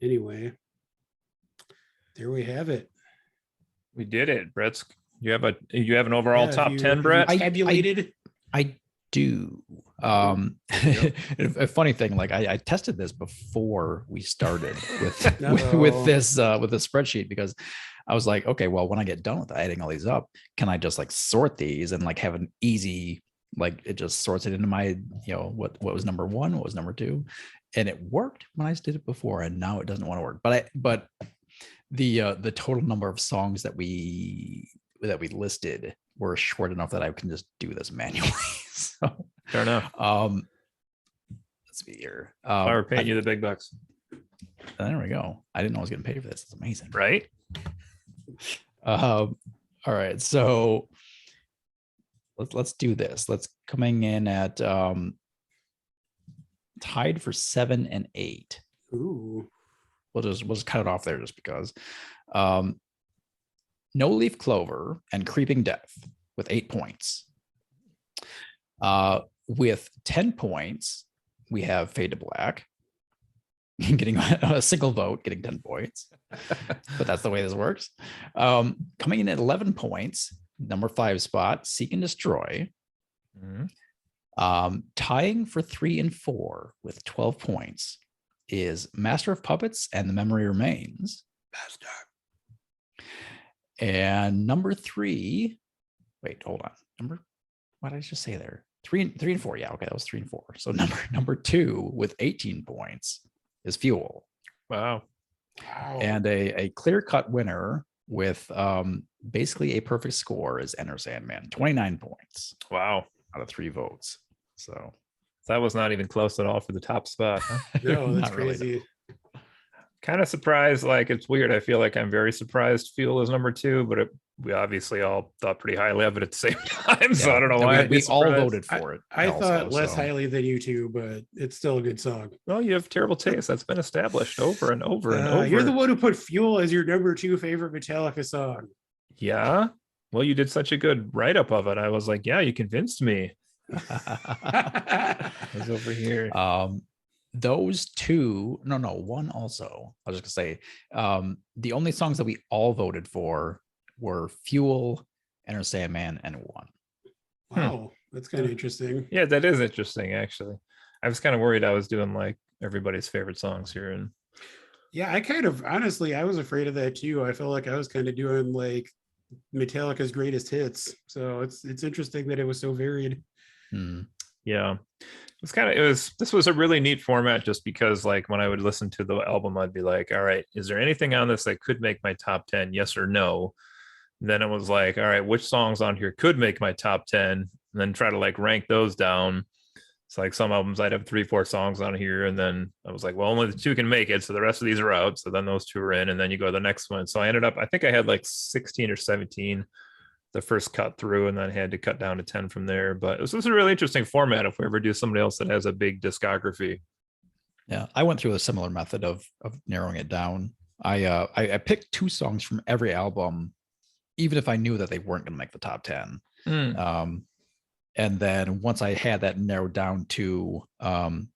Anyway, there we have it. We did it. Brett's you have an overall top 10, Brett? I do. A funny thing, like I tested this before we started with this spreadsheet, because I was like, okay, well, when I get done with adding all these up, can I just like sort these and like have an easy, like it just sorts it into my, you know, what was number 1, what was number 2, and it worked when I did it before, and now it doesn't want to work. But the total number of songs that we listed were short enough that I can just do this manually. So fair enough. Let's be here. I were paying you the big bucks. There we go. I didn't know I was getting paid for this. It's amazing. Right? All right. So let's do this. Let's coming in at tied for 7 and 8. Ooh. We'll just cut it off there just because. No Leaf Clover and Creeping Death with 8 points. With 10 points, we have Fade to Black getting a single vote, getting 10 points. But that's the way this works. Coming in at 11 points, number 5 spot, Seek and Destroy. Mm-hmm. Tying for 3 and 4 with 12 points is Master of Puppets and The Memory Remains. Master. And number 3, wait, hold on. What did I just say there? 3 and 4. Yeah, okay, that was 3 and 4. So number 2 with 18 points is Fuel. Wow. And a clear-cut winner with basically a perfect score is Enter Sandman, 29 points. Wow. Out of 3 votes. So that was not even close at all for the top spot. Huh? No, that's Not really. crazy. Kind of surprised. Like, it's weird. I feel like I'm very surprised Fuel is number 2, but we obviously all thought pretty highly of it at the same time. So I don't know why we all voted for it. I also, thought less so. highly than you two, but it's still a good song. Well, you have terrible taste. That's been established over and over and over. You're the one who put Fuel as your number 2 favorite Metallica song. Yeah. Well, you did such a good write-up of it. I was like, yeah, you convinced me. I was over here. Those 2, no, one also. I was just gonna say, the only songs that we all voted for were Fuel Enter Sandman, and it won. Wow, that's kind of interesting. Yeah, that is interesting, actually. I was kind of worried I was doing like everybody's favorite songs here. And Yeah, I kind of honestly, I was afraid of that too. I felt like I was kind of doing like Metallica's greatest hits. So it's interesting that it was so varied. Yeah, this was a really neat format, just because like when I would listen to the album, I'd be like, all right, is there anything on this that could make my top 10? Yes or no? And then it was like, all right, which songs on here could make my top 10? And then try to like rank those down. It's like some albums I'd have 3-4 songs on here, and then I was like, well, only the 2 can make it, so the rest of these are out. So then those 2 are in, and then you go to the next one. So I ended up, I think I had like 16 or 17 the first cut through, and then had to cut down to 10 from there. But this was a really interesting format if we ever do somebody else that has a big discography. Yeah, I went through a similar method of narrowing it down. I picked 2 songs from every album, even if I knew that they weren't going to make the top 10. And then once I had that narrowed down to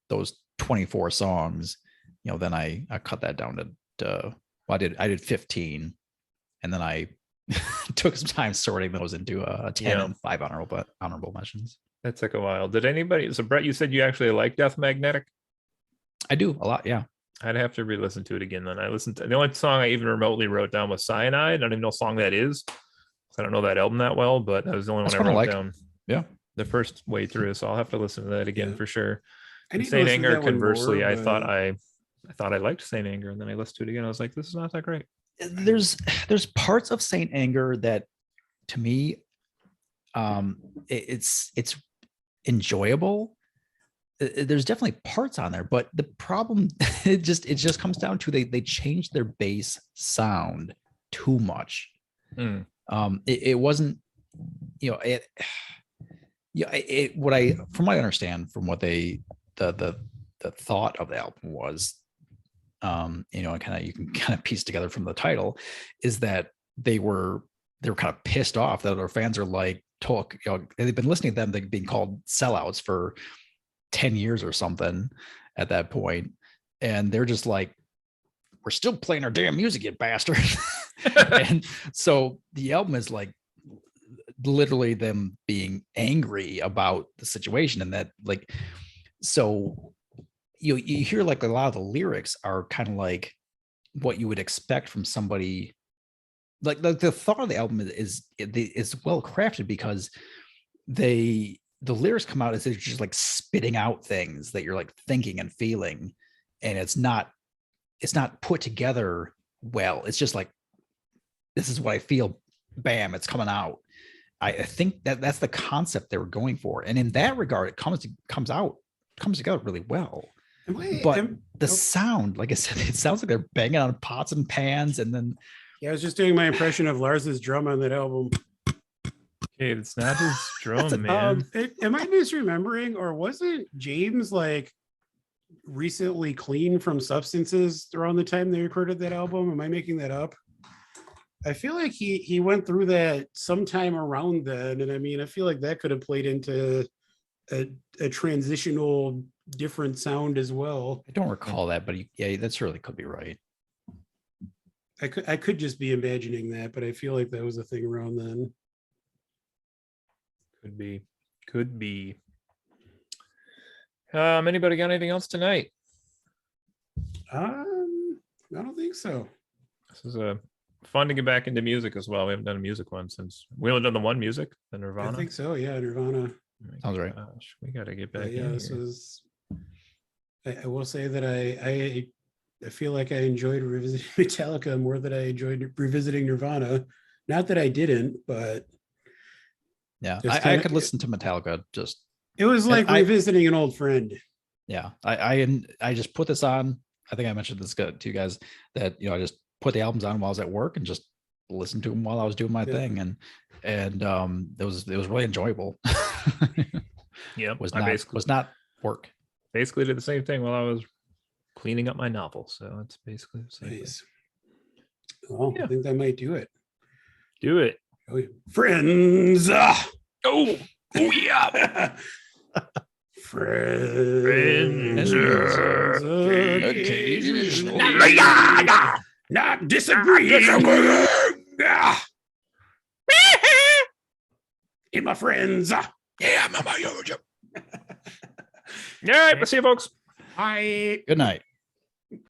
those 24 songs, then I cut that down to I did 15, and then I took some time sorting those into 10 and 5 honorable mentions. That took a while. Did anybody? So Brett, you said you actually like Death Magnetic? I do a lot. Yeah. I'd have to re-listen to it again. Then I listened to the only song I even remotely wrote down was Cyanide. I don't even know what song that is. I don't know that album that well, but that was the only one I wrote down. Yeah. The first way through, so I'll have to listen to that again for sure. Saint Anger, conversely, I thought I liked Saint Anger, and then I listened to it again. I was like, this is not that great. There's parts of Saint Anger that, to me, it's enjoyable. There's definitely parts on there, but the problem it just comes down to they changed their bass sound too much. It wasn't, from what I understand from what the thought of the album was, and you can kind of piece together from the title, is that they were kind of pissed off that their fans are like, they've been listening to them, they've been called sellouts for 10 years or something at that point, and they're just like, we're still playing our damn music, you bastard. And so the album is like literally them being angry about the situation, and that like, so you hear like a lot of the lyrics are kind of like what you would expect from somebody like the thought of the album is well crafted, because the lyrics come out as they're just like spitting out things that you're like thinking and feeling, and it's not put together well. It's just like, this is what I feel, bam, it's coming out. I think that's the concept they were going for, and in that regard, it comes together really well. The sound, like I said, it sounds like they're banging on pots and pans, and then I was just doing my impression of Lars's drum on that album. Okay, it's not his drum, man. Am I misremembering, or wasn't James like recently clean from substances around the time they recorded that album? Am I making that up? I feel like he went through that sometime around then, and I mean, I feel like that could have played into a transitional different sound as well. I don't recall that, but yeah, that certainly could be right. I could just be imagining that, but I feel like that was a thing around then. Could be. Anybody got anything else tonight? I don't think so. This is fun to get back into music as well. We haven't done a music one since we only done the one music, the Nirvana. I think so. Yeah, Nirvana. Sounds right. Gosh, we got to get back. Yeah, this was. I will say that I feel like I enjoyed revisiting Metallica more than I enjoyed revisiting Nirvana. Not that I didn't, but yeah, I could listen to Metallica just. It was like revisiting an old friend. Yeah, I just put this on. I think I mentioned this to you guys that I just put the albums on while I was at work and just listened to them while I was doing my thing, and it was really enjoyable. Yeah, it was not work. Basically did the same thing while I was cleaning up my novel, so it's basically the same. Nice. Well, I think that might do it. Do it. Oh, yeah. Friends. Oh yeah. Friends. Not disagreeing. and my friends. Yeah, Mama Yojo. All right, we'll see you, folks. Bye. Good night.